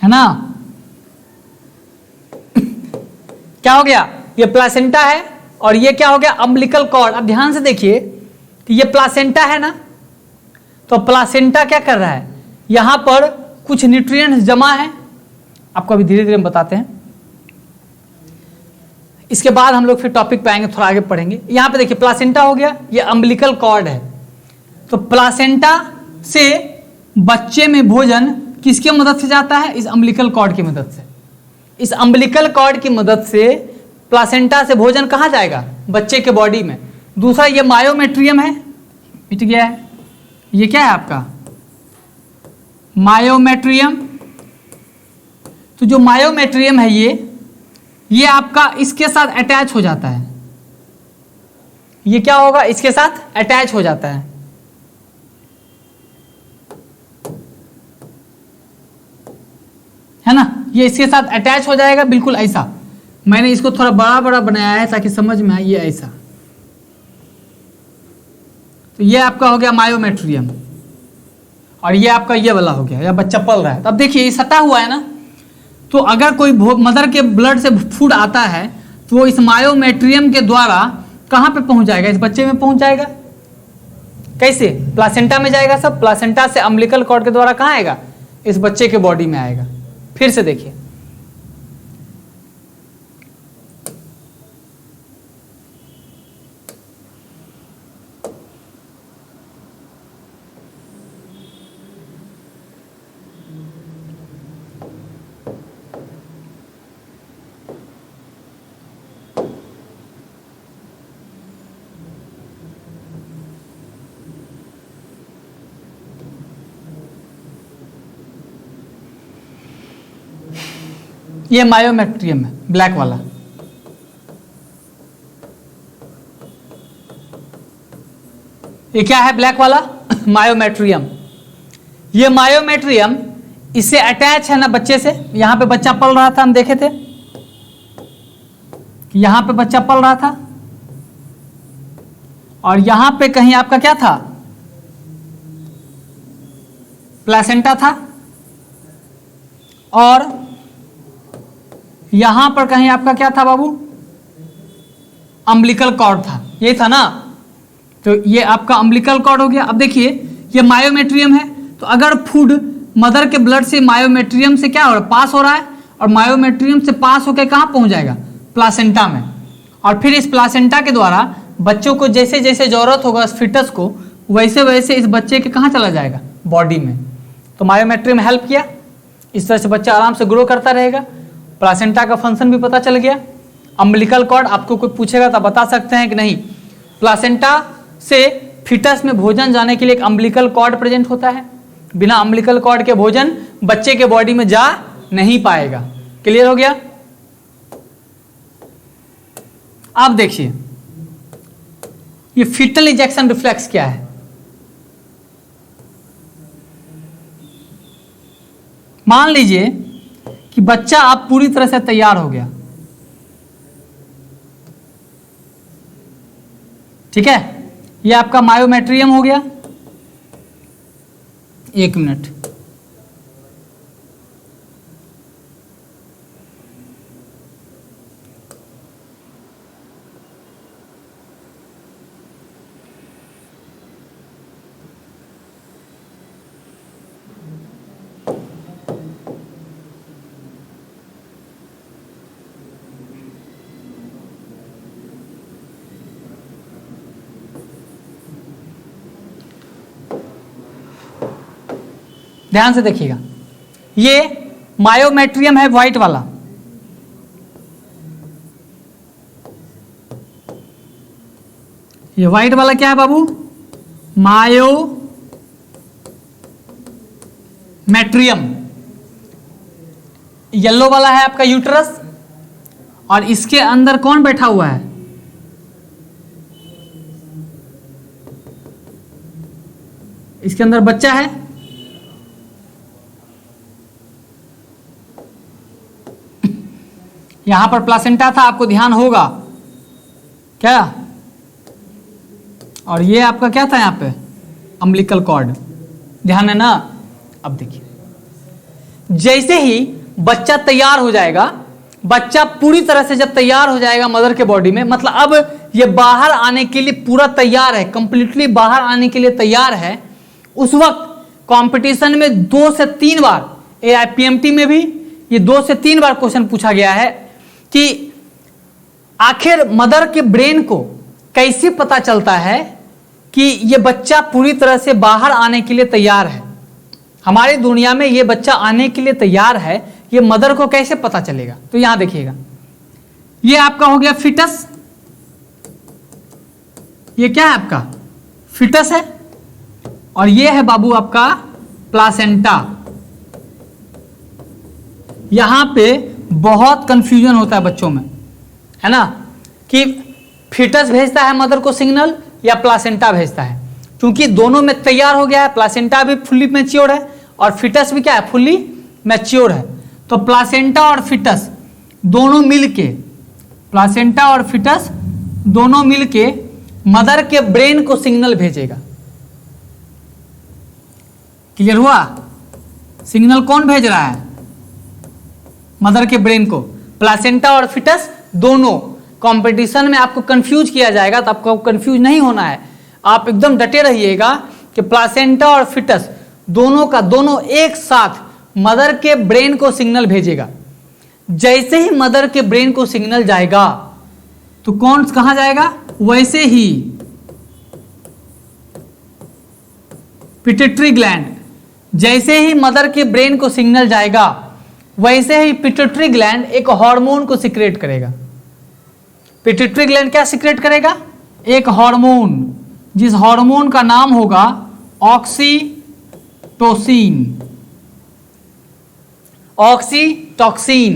ना। क्या हो गया, ये प्लासेंटा है और ये क्या हो गया, अम्बिलिकल कॉर्ड। अब ध्यान से देखिए कि ये प्लासेंटा है ना, तो प्लासेंटा क्या कर रहा है, यहां पर कुछ न्यूट्रिएंट्स जमा है। आपको अभी धीरे धीरे हम बताते हैं, इसके बाद हम लोग फिर टॉपिक पे आएंगे, थोड़ा आगे पढ़ेंगे। यहां पे देखिए प्लासेंटा हो गया, ये अम्बिलिकल कॉर्ड है। तो प्लासेंटा से बच्चे में भोजन किसके मदद से जाता है, इस अम्बिलिकल कॉर्ड की मदद से। इस अम्बिलिकल कॉर्ड की मदद से प्लासेंटा से भोजन कहां जाएगा, बच्चे के बॉडी में। दूसरा ये मायोमेट्रियम है, मिट गया है। ये क्या है आपका मायोमेट्रियम। तो जो मायोमेट्रियम है ये आपका इसके साथ अटैच हो जाता है। ये क्या होगा, इसके साथ अटैच हो जाता है। है ना, ये इसके साथ अटैच हो जाएगा बिल्कुल ऐसा। मैंने इसको थोड़ा बड़ा बड़ा बनाया है ताकि समझ में आए, ये ऐसा। तो ये आपका हो गया मायोमेट्रियम, और ये आपका ये वाला हो गया, या बच्चा पल रहा है। तो अब देखिए ये सटा हुआ है ना, तो अगर कोई मदर के ब्लड से फूड आता है तो वो इस मायोमेट्रियम के द्वारा कहाँ पे पहुंच जाएगा, इस बच्चे में पहुंच जाएगा। कैसे? प्लासेंटा में जाएगा सब, प्लासेंटा से अम्बिलिकल कॉर्ड के द्वारा कहाँ आएगा, इस बच्चे के बॉडी में आएगा। फिर से देखिए, ये मायोमेट्रियम है ब्लैक वाला। ये क्या है ब्लैक वाला? मायोमेट्रियम। ये मायोमेट्रियम इससे अटैच है ना बच्चे से। यहां पे बच्चा पल रहा था, हम देखे थे यहां पे बच्चा पल रहा था, और यहां पे कहीं आपका क्या था, प्लेसेंटा था, और यहां पर कहीं आपका क्या था बाबू, अम्बिलिकल कॉर्ड था। ये था ना, तो ये आपका अम्बिलिकल कॉर्ड हो गया। अब देखिए ये मायोमेट्रियम है, तो अगर फूड मदर के ब्लड से मायोमेट्रियम से क्या हो रहा है, पास हो रहा है, और मायोमेट्रियम से पास होकर कहां पहुंच जाएगा, प्लासेंटा में। और फिर इस प्लासेंटा के द्वारा बच्चों को जैसे जैसे जरूरत होगा इस फिटस को, वैसे वैसे इस बच्चे के कहां चला जाएगा, बॉडी में। तो मायोमेट्रियम हेल्प किया, इस तरह से बच्चा आराम से ग्रो करता रहेगा। प्लासेंटा का फंक्शन भी पता चल गया। अम्बिलिकल कॉर्ड आपको कोई पूछेगा तो बता सकते हैं कि नहीं, प्लासेंटा से फिटस में भोजन जाने के लिए एक अम्बिलिकल कॉर्ड प्रेजेंट होता है। बिना अम्बिलिकल कॉर्ड के भोजन बच्चे के बॉडी में जा नहीं पाएगा। क्लियर हो गया? आप देखिए ये फीटल इजेक्शन रिफ्लेक्स क्या है। मान लीजिए कि बच्चा आप पूरी तरह से तैयार हो गया, ठीक है, ये आपका मायोमेट्रियम हो गया। एक मिनट, ध्यान से देखिएगा, ये मायोमेट्रियम है व्हाइट वाला। ये व्हाइट वाला क्या है बाबू, मायोमेट्रियम। येलो वाला है आपका यूट्रस, और इसके अंदर कौन बैठा हुआ है, इसके अंदर बच्चा है। यहां पर प्लासेंटा था, आपको ध्यान होगा क्या, और ये आपका क्या था यहां पे, अम्बिलिकल कॉर्ड। ध्यान है ना? अब देखिए, जैसे ही बच्चा तैयार हो जाएगा, बच्चा पूरी तरह से जब तैयार हो जाएगा मदर के बॉडी में, मतलब अब ये बाहर आने के लिए पूरा तैयार है, कंप्लीटली बाहर आने के लिए तैयार है, उस वक्त कंपटीशन में 2 से 3 बार, AIPMT में भी ये 2 से 3 बार क्वेश्चन पूछा गया है कि आखिर मदर के ब्रेन को कैसे पता चलता है कि ये बच्चा पूरी तरह से बाहर आने के लिए तैयार है, हमारी दुनिया में ये बच्चा आने के लिए तैयार है, ये मदर को कैसे पता चलेगा। तो यहां देखिएगा, ये आपका हो गया फिटस, ये क्या है आपका, फिटस है, और ये है बाबू आपका प्लासेंटा। यहां पे बहुत कंफ्यूजन होता है बच्चों में, है ना, कि फिटस भेजता है मदर को सिग्नल या प्लासेंटा भेजता है, क्योंकि दोनों में तैयार हो गया है। प्लासेंटा भी फुल्ली मैच्योर है और फिटस भी क्या है, फुल्ली मैच्योर है। तो प्लासेंटा और फिटस दोनों मिलके, प्लासेंटा और फिटस दोनों मिलके मदर के ब्रेन को सिग्नल भेजेगा। क्लियर हुआ? सिग्नल कौन भेज रहा है? मदर के ब्रेन को। प्लासेंटा और फिटस दोनों। कंपटीशन में आपको कंफ्यूज किया जाएगा तो आपको कंफ्यूज नहीं होना है, आप एकदम डटे रहिएगा कि प्लासेंटा और फिटस दोनों का दोनों एक साथ मदर के ब्रेन को सिग्नल भेजेगा। जैसे ही मदर के ब्रेन को सिग्नल जाएगा तो कौन कहां जाएगा? वैसे ही पिट्यूटरी ग्लैंड। जैसे ही मदर के ब्रेन को सिग्नल जाएगा वैसे ही पिट्यूटरी ग्लैंड एक हार्मोन को सिक्रेट करेगा। पिट्यूटरी ग्लैंड क्या सिक्रेट करेगा? एक हार्मोन, जिस हार्मोन का नाम होगा ऑक्सीटोसिन। ऑक्सीटॉक्सिन,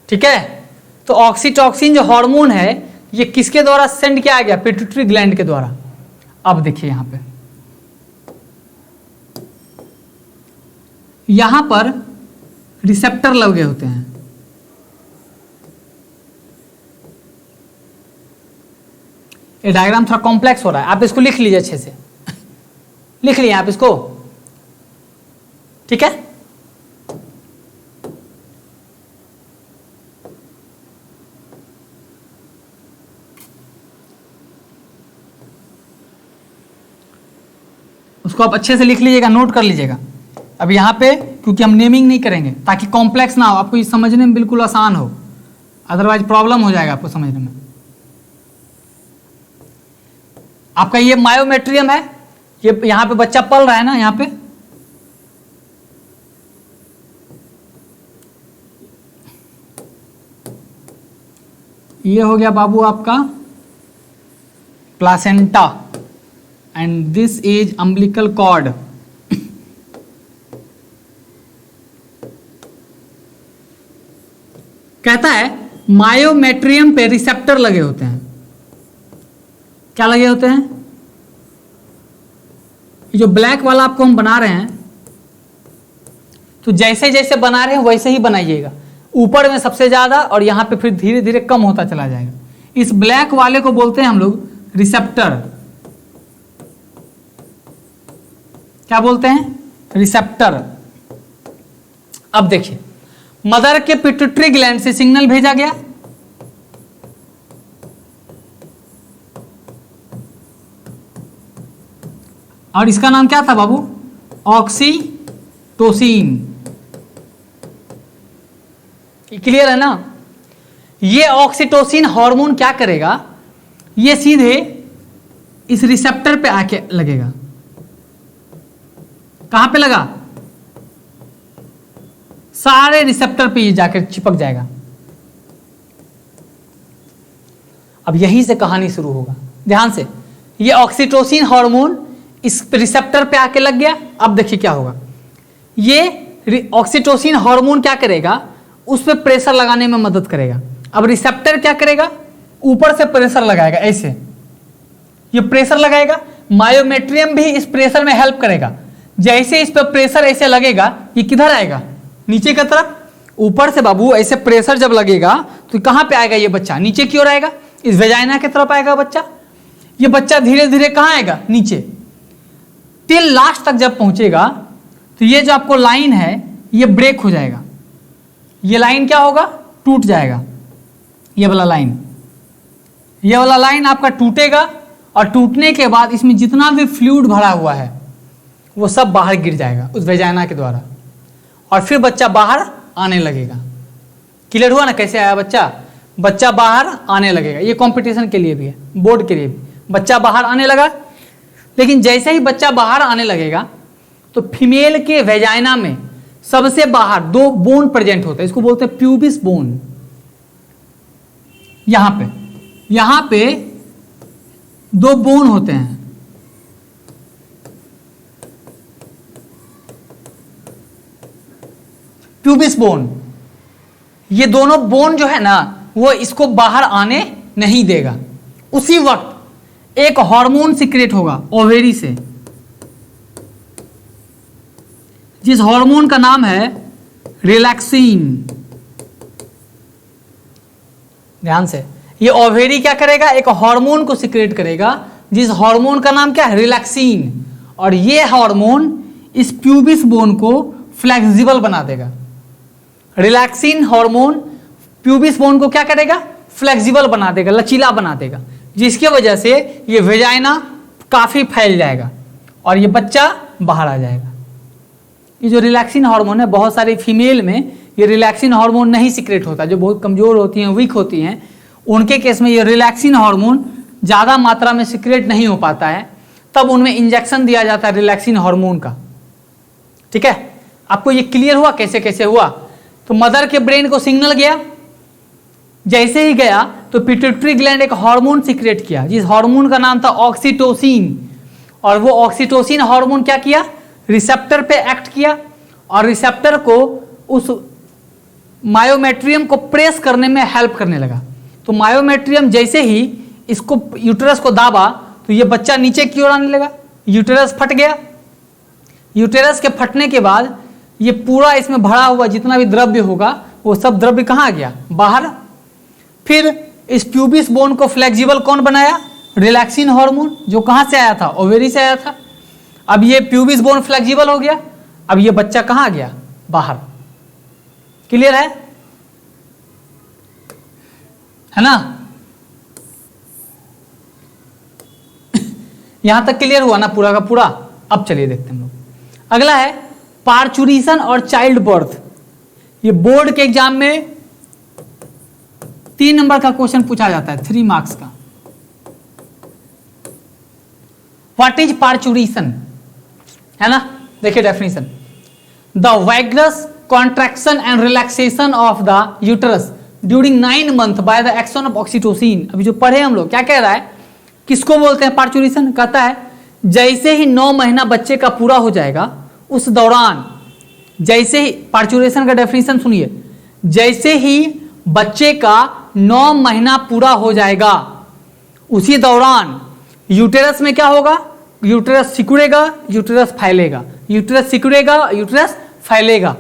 ठीक है। तो ऑक्सीटॉक्सिन जो हार्मोन है ये किसके द्वारा सेंड किया गया? पिट्यूटरी ग्लैंड के द्वारा। अब देखिए यहां पर रिसेप्टर लगे होते हैं। ये डायग्राम थोड़ा कॉम्प्लेक्स हो रहा है, आप इसको लिख लीजिए अच्छे से। लिख लिए आप इसको, ठीक है। उसको आप अच्छे से लिख लीजिएगा, नोट कर लीजिएगा। अब यहाँ पे क्योंकि हम नेमिंग नहीं करेंगे ताकि कॉम्प्लेक्स ना हो, आपको ये समझने में बिल्कुल आसान हो, अदरवाइज प्रॉब्लम हो जाएगा आपको समझने में। आपका ये मायोमेट्रियम है, ये यहाँ पे बच्चा पल रहा है ना, यहाँ पे ये हो गया बाबू आपका placenta and this is umbilical cord. कहता है मायोमेट्रियम पे रिसेप्टर लगे होते हैं। क्या लगे होते हैं? ये जो ब्लैक वाला आपको हम बना रहे हैं, तो जैसे जैसे बना रहे हैं वैसे ही बनाइएगा। ऊपर में सबसे ज्यादा और यहां पे फिर धीरे धीरे कम होता चला जाएगा। इस ब्लैक वाले को बोलते हैं हम लोग रिसेप्टर। क्या बोलते हैं? रिसेप्टर। अब देखिए, मदर के पिट्यूटरी ग्लैंड से सिग्नल भेजा गया, और इसका नाम क्या था बाबू? ऑक्सीटोसिन। क्लियर है ना? ये ऑक्सीटोसिन हार्मोन क्या करेगा? ये सीधे इस रिसेप्टर पे आके लगेगा। कहां पे लगा? सारे रिसेप्टर पे ये जाकर चिपक जाएगा। अब यहीं से कहानी शुरू होगा, ध्यान से। ये ऑक्सीटोसिन हार्मोन इस रिसेप्टर पे आके लग गया। अब देखिए क्या होगा। ये ऑक्सीटोसिन हार्मोन क्या करेगा? उस पे प्रेशर लगाने में मदद करेगा। अब रिसेप्टर क्या करेगा? ऊपर से प्रेशर लगाएगा, ऐसे ये प्रेशर लगाएगा। मायोमेट्रियम भी इस प्रेशर में हेल्प करेगा। जैसे इस पर प्रेशर ऐसे लगेगा, ये किधर आएगा? नीचे की तरफ। ऊपर से बाबू ऐसे प्रेशर जब लगेगा तो कहां पे आएगा? ये बच्चा नीचे की ओर आएगा, इस वेजाइना की तरफ आएगा बच्चा। ये बच्चा धीरे धीरे कहां आएगा? नीचे, टिल लास्ट तक जब पहुंचेगा तो ये जो आपको लाइन है ये ब्रेक हो जाएगा। ये लाइन क्या होगा? टूट जाएगा। ये वाला लाइन, ये वाला लाइन आपका टूटेगा, और टूटने के बाद इसमें जितना भी फ्लूइड भरा हुआ है वो सब बाहर गिर जाएगा उस वेजाइना के द्वारा, और फिर बच्चा बाहर आने लगेगा। क्लियर हुआ ना कैसे आया बच्चा? बच्चा बाहर आने लगेगा। ये कंपटीशन के लिए भी है, बोर्ड के लिए भी। बच्चा बाहर आने लगा, लेकिन जैसे ही बच्चा बाहर आने लगेगा तो फीमेल के वेजाइना में सबसे बाहर दो बोन प्रेजेंट होते हैं, इसको बोलते हैं प्यूबिस बोन। यहां पे दो बोन होते हैं, प्यूबिस बोन। ये दोनों बोन जो है ना वो इसको बाहर आने नहीं देगा। उसी वक्त एक हार्मोन सिक्रेट होगा ओवेरी से, जिस हार्मोन का नाम है रिलैक्सिन। ध्यान से, ये ओवेरी क्या करेगा, एक हार्मोन को सिक्रेट करेगा, जिस हार्मोन का नाम क्या है, रिलैक्सिन। और ये हार्मोन इस प्यूबिस बोन को फ्लेक्सिबल बना देगा। रिलैक्सिन हार्मोन प्यूबिस बोन को क्या करेगा, फ्लेक्सिबल बना देगा, लचीला बना देगा, जिसकी वजह से ये वेजाइना काफी फैल जाएगा और ये बच्चा बाहर आ जाएगा। ये जो रिलैक्सिन हार्मोन है, बहुत सारी फीमेल में ये रिलैक्सिन हार्मोन नहीं सिक्रेट होता, जो बहुत कमजोर होती हैं, वीक होती हैं, उनके केस में ये रिलैक्सिन हार्मोन ज़्यादा मात्रा में सिक्रेट नहीं हो पाता है, तब उनमें इंजेक्शन दिया जाता है रिलैक्सिन हार्मोन का। ठीक है, आपको ये क्लियर हुआ कैसे कैसे हुआ? तो मदर के ब्रेन को सिग्नल गया, जैसे ही गया तो पिट्यूटरी ग्लैंड एक हार्मोन सिक्रेट किया, जिस हार्मोन का नाम था ऑक्सीटोसिन। और वो ऑक्सीटोसिन हार्मोन क्या किया, रिसेप्टर पे एक्ट किया और रिसेप्टर को उस मायोमेट्रियम को प्रेस करने में हेल्प करने लगा। तो मायोमेट्रियम जैसे ही इसको यूटेरस को दाबा तो ये बच्चा नीचे की ओर आने लगा, यूटेरस फट गया। यूटेरस के फटने के बाद ये पूरा इसमें भरा हुआ जितना भी द्रव्य होगा वो सब द्रव्य कहाँ गया, बाहर। फिर इस प्यूबिस बोन को फ्लेक्सिबल कौन बनाया, रिलैक्सिन हार्मोन, जो कहाँ से आया था, ओवेरी से आया था। अब ये प्यूबिस बोन फ्लेक्सिबल हो गया, अब ये बच्चा कहाँ गया, बाहर। क्लियर है ना? यहां तक क्लियर हुआ ना पूरा का पूरा? अब चलिए देखते हैं हम लोग। अगला है पार्चुरेशन और चाइल्ड बर्थ। ये बोर्ड के एग्जाम में 3 नंबर का क्वेश्चन पूछा जाता है, 3 मार्क्स का। व्हाट इज पार्चुरेशन, है ना? देखिए definition, the vigorous contraction and relaxation of the uterus during 9 month by the action of oxytocin. अभी जो पढ़े हम लोग, क्या कह रहा है, किसको बोलते हैं पार्चुरेशन? कहता है जैसे ही 9 महीना बच्चे का पूरा हो जाएगा, उस दौरान जैसे ही, पार्चुरेशन का डेफिनेशन सुनिए, जैसे ही बच्चे का 9 महीना पूरा हो जाएगा, उसी दौरान यूटेरस में क्या होगा, यूटेरस सिकुड़ेगा, यूटेरस फैलेगा, यूटेरस सिकुड़ेगा, यूटेरस फैलेगा।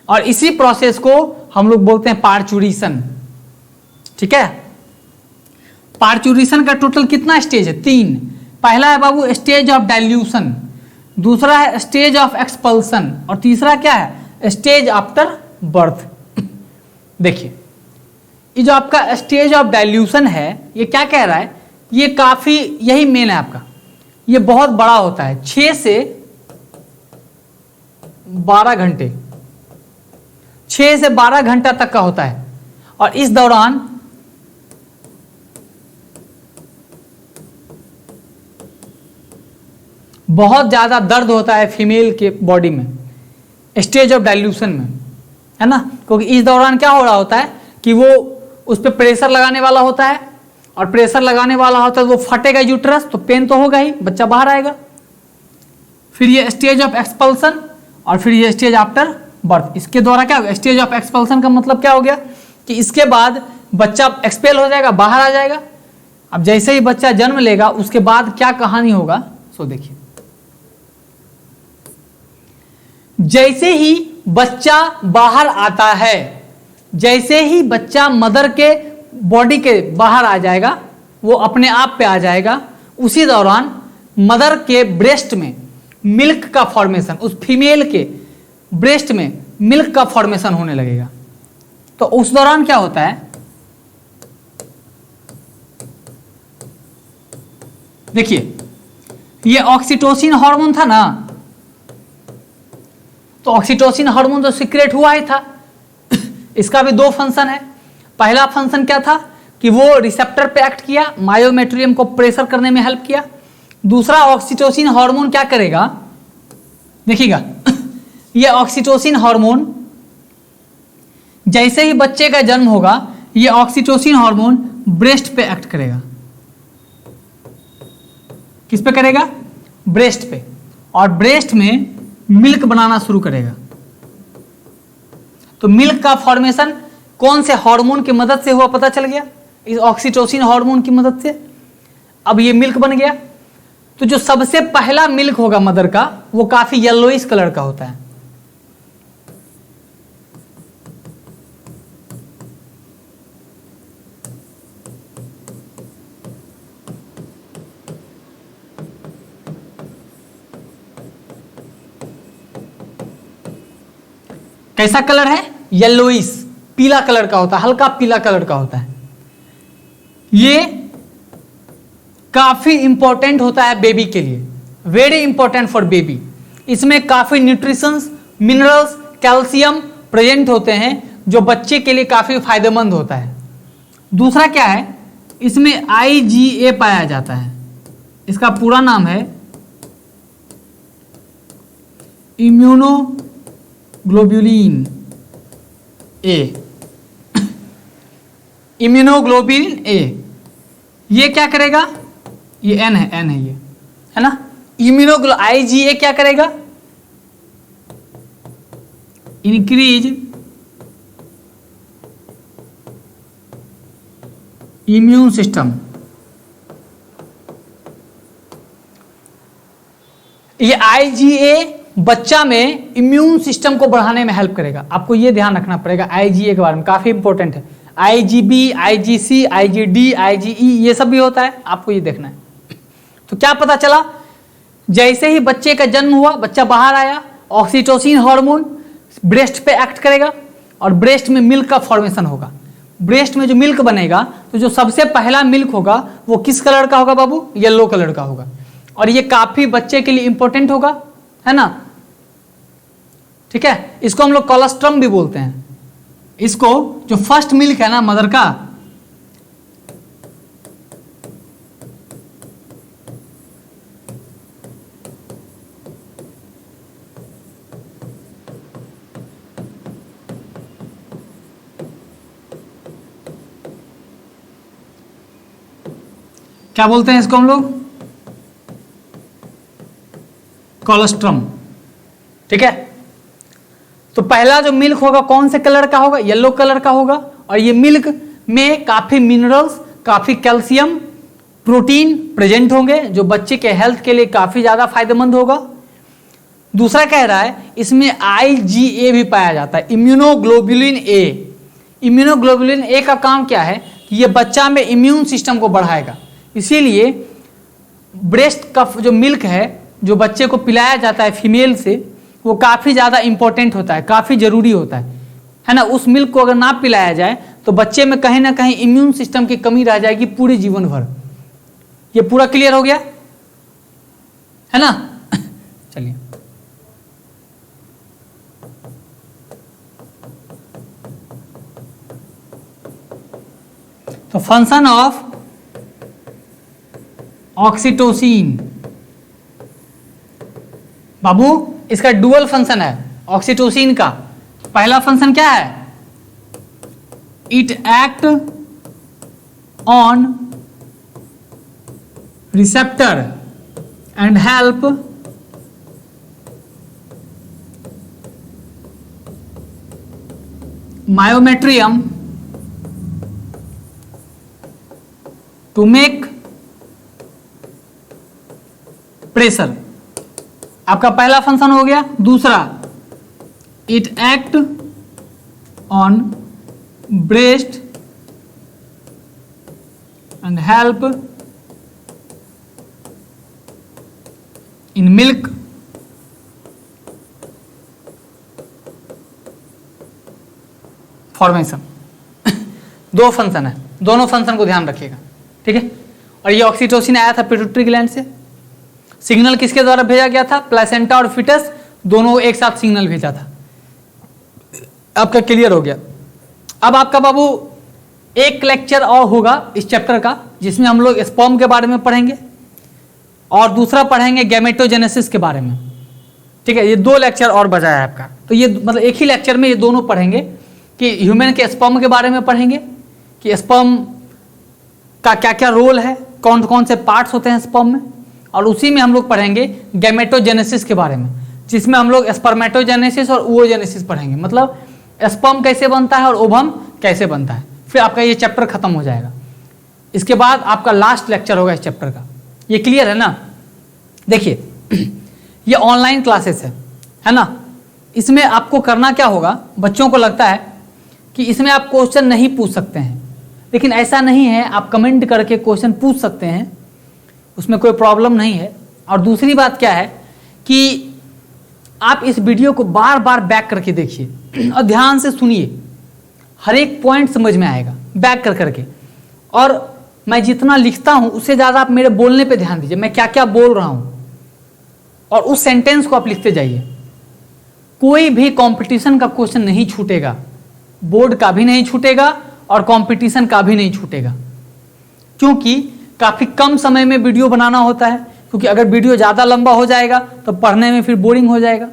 और इसी प्रोसेस को हम लोग बोलते हैं पार्चुरेशन। ठीक है, पार्चुरेशन का टोटल कितना स्टेज है, 3। पहला है बाबू स्टेज ऑफ डाइल्यूशन, दूसरा है स्टेज ऑफ एक्सपल्सन और तीसरा क्या है, स्टेज आफ्टर बर्थ। देखिए, ये जो आपका स्टेज ऑफ डाइल्यूशन है, ये क्या कह रहा है, ये काफी, यही मेन है आपका, ये बहुत बड़ा होता है, 6 से 12 घंटे, 6 से 12 घंटा तक का होता है। और इस दौरान बहुत ज्यादा दर्द होता है फीमेल के बॉडी में, स्टेज ऑफ डाइल्यूशन में, है ना? क्योंकि इस दौरान क्या हो रहा होता है कि वो उस पर प्रेशर लगाने वाला होता है, और प्रेशर लगाने वाला होता है तो वो फटेगा यूट्रस, तो पेन तो होगा ही, बच्चा बाहर आएगा। फिर ये स्टेज ऑफ एक्सपल्सन और फिर ये स्टेज आफ्टर बर्थ। इसके द्वारा क्या होगा, स्टेज ऑफ एक्सपल्सन का मतलब क्या हो गया कि इसके बाद बच्चा एक्सपेल हो जाएगा, बाहर आ जाएगा। अब जैसे ही बच्चा जन्म लेगा उसके बाद क्या कहानी होगा, सो देखिए, जैसे ही बच्चा बाहर आता है, जैसे ही बच्चा मदर के बॉडी के बाहर आ जाएगा, वो अपने आप पे आ जाएगा, उसी दौरान मदर के ब्रेस्ट में मिल्क का फॉर्मेशन, उस फीमेल के ब्रेस्ट में मिल्क का फॉर्मेशन होने लगेगा। तो उस दौरान क्या होता है, देखिए, ये ऑक्सीटोसिन हार्मोन था ना, तो ऑक्सीटोसिन हार्मोन तो सीक्रेट हुआ ही था। इसका भी 2 फंक्शन है। पहला फंक्शन क्या था कि वो रिसेप्टर पे एक्ट किया, मायोमेट्रियम को प्रेशर करने में हेल्प किया। दूसरा, ऑक्सीटोसिन हार्मोन क्या करेगा, देखिएगा, ये ऑक्सीटोसिन हार्मोन जैसे ही बच्चे का जन्म होगा, ये ऑक्सीटोसिन हार्मोन ब्रेस्ट पे एक्ट करेगा। किस पे करेगा, ब्रेस्ट पे, और ब्रेस्ट में मिल्क बनाना शुरू करेगा। तो मिल्क का फॉर्मेशन कौन से हार्मोन की मदद से हुआ, पता चल गया, इस ऑक्सीटोसिन हार्मोन की मदद से। अब ये मिल्क बन गया, तो जो सबसे पहला मिल्क होगा मदर का, वो काफी येलोइश कलर का होता है। कैसा कलर है? येलोइश, पीला कलर का होता है, हल्का पीला कलर का होता है। ये काफी इंपॉर्टेंट होता है बेबी के लिए, वेरी इंपॉर्टेंट फॉर बेबी। इसमें काफी न्यूट्रिशंस, मिनरल्स, कैल्शियम प्रेजेंट होते हैं जो बच्चे के लिए काफी फायदेमंद होता है। दूसरा क्या है, इसमें IgA पाया जाता है। इसका पूरा नाम है इम्यूनोग्लोबुलिन ए। इम्यूनोग्लोबुलिन ए ये क्या करेगा? ये N है, ये है ना। IgA क्या करेगा? Increase immune system. ये IgA बच्चा में इम्यून सिस्टम को बढ़ाने में हेल्प करेगा। आपको ये ध्यान रखना पड़ेगा IgA के बारे में, काफी इंपॉर्टेंट है। IgB, IgC, IgD, IgE ये सब भी होता है, आपको ये देखना है। तो क्या पता चला, जैसे ही बच्चे का जन्म हुआ, बच्चा बाहर आया, ऑक्सीटोसिन हार्मोन ब्रेस्ट पे एक्ट करेगा और ब्रेस्ट में मिल्क का फॉर्मेशन होगा। ब्रेस्ट में जो मिल्क बनेगा, तो जो सबसे पहला मिल्क होगा वो किस कलर का होगा बाबू? येलो कलर का होगा। और ये काफी बच्चे के लिए इंपॉर्टेंट होगा, है ना। ठीक है, इसको हम लोग कोलोस्ट्रम भी बोलते हैं। इसको जो फर्स्ट मिल्क है ना मदर का, क्या बोलते हैं इसको हम लोग? कोलोस्ट्रम। ठीक है, तो पहला जो मिल्क होगा कौन से कलर का होगा? येलो कलर का होगा। और ये मिल्क में काफी मिनरल्स, काफी कैल्शियम, प्रोटीन प्रेजेंट होंगे जो बच्चे के हेल्थ के लिए काफी ज्यादा फायदेमंद होगा। दूसरा कह रहा है इसमें IgA भी पाया जाता है, इम्यूनोग्लोबुलिन ए। इम्यूनोग्लोबुलिन ए का काम क्या है कि ये बच्चा में इम्यून सिस्टम को बढ़ाएगा। इसीलिए ब्रेस्ट का जो मिल्क है जो बच्चे को पिलाया जाता है फीमेल से, वो काफ़ी ज़्यादा इंपॉर्टेंट होता है, काफ़ी ज़रूरी होता है ना। उस मिल्क को अगर ना पिलाया जाए तो बच्चे में कहीं ना कहीं इम्यून सिस्टम की कमी रह जाएगी पूरे जीवन भर। ये पूरा क्लियर हो गया, है ना। चलिए, तो फंक्शन ऑफ ऑक्सीटोसिन बाबू, इसका डुअल फंक्शन है ऑक्सीटोसिन का। पहला फंक्शन क्या है? It act on receptor and help myometrium to make pressure. आपका पहला फंक्शन हो गया। दूसरा, it act on breast and help in milk formation. दो फंक्शन है, दोनों फंक्शन को ध्यान रखिएगा, ठीक है। और ये ऑक्सीटोसिन आया था पिट्यूटरी ग्लैंड से। सिग्नल किसके द्वारा भेजा गया था? प्लेसेंटा और फिटस दोनों एक साथ सिग्नल भेजा था। आपका क्लियर हो गया। अब आपका बाबू एक लेक्चर और होगा इस चैप्टर का, जिसमें हम लोग स्पर्म के बारे में पढ़ेंगे और दूसरा पढ़ेंगे गैमेटोजेनेसिस के बारे में, ठीक है। ये दो लेक्चर और बचा है आपका। तो ये मतलब एक ही लेक्चर में ये दोनों पढ़ेंगे कि ह्यूमन के स्पर्म के बारे में पढ़ेंगे कि स्पर्म का क्या क्या रोल है, कौन कौन से पार्ट्स होते हैं स्पर्म में, और उसी में हम लोग पढ़ेंगे गैमेटोजेनेसिस के बारे में, जिसमें हम लोग स्पर्मेटोजेनेसिस और ओवोजेनेसिस पढ़ेंगे। मतलब स्पर्म कैसे बनता है और ओवम कैसे बनता है। फिर आपका ये चैप्टर खत्म हो जाएगा। इसके बाद आपका लास्ट लेक्चर होगा इस चैप्टर का। ये क्लियर है ना। देखिए ये ऑनलाइन क्लासेस है ना। इसमें आपको करना क्या होगा, बच्चों को लगता है कि इसमें आप क्वेश्चन नहीं पूछ सकते हैं, लेकिन ऐसा नहीं है। आप कमेंट करके क्वेश्चन पूछ सकते हैं, उसमें कोई प्रॉब्लम नहीं है। और दूसरी बात क्या है कि आप इस वीडियो को बार बार बैक करके देखिए, और ध्यान से सुनिए, हर एक पॉइंट समझ में आएगा बैक कर करके। और मैं जितना लिखता हूं उससे ज़्यादा आप मेरे बोलने पे ध्यान दीजिए, मैं क्या क्या बोल रहा हूं, और उस सेंटेंस को आप लिखते जाइए। कोई भी कंपटीशन का क्वेश्चन नहीं छूटेगा, बोर्ड का भी नहीं छूटेगा और कंपटीशन का भी नहीं छूटेगा, क्योंकि काफ़ी कम समय में वीडियो बनाना होता है। क्योंकि अगर वीडियो ज़्यादा लंबा हो जाएगा तो पढ़ने में फिर बोरिंग हो जाएगा,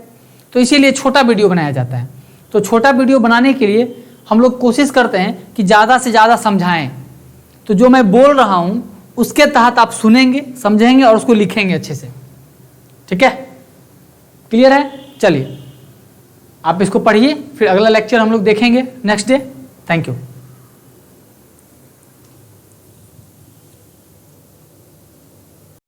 तो इसीलिए छोटा वीडियो बनाया जाता है। तो छोटा वीडियो बनाने के लिए हम लोग कोशिश करते हैं कि ज़्यादा से ज़्यादा समझाएं। तो जो मैं बोल रहा हूँ उसके तहत आप सुनेंगे, समझेंगे और उसको लिखेंगे अच्छे से। ठीक है, क्लियर है? चलिए आप इसको पढ़िए, फिर अगला लेक्चर हम लोग देखेंगे नेक्स्ट डे। Thank you.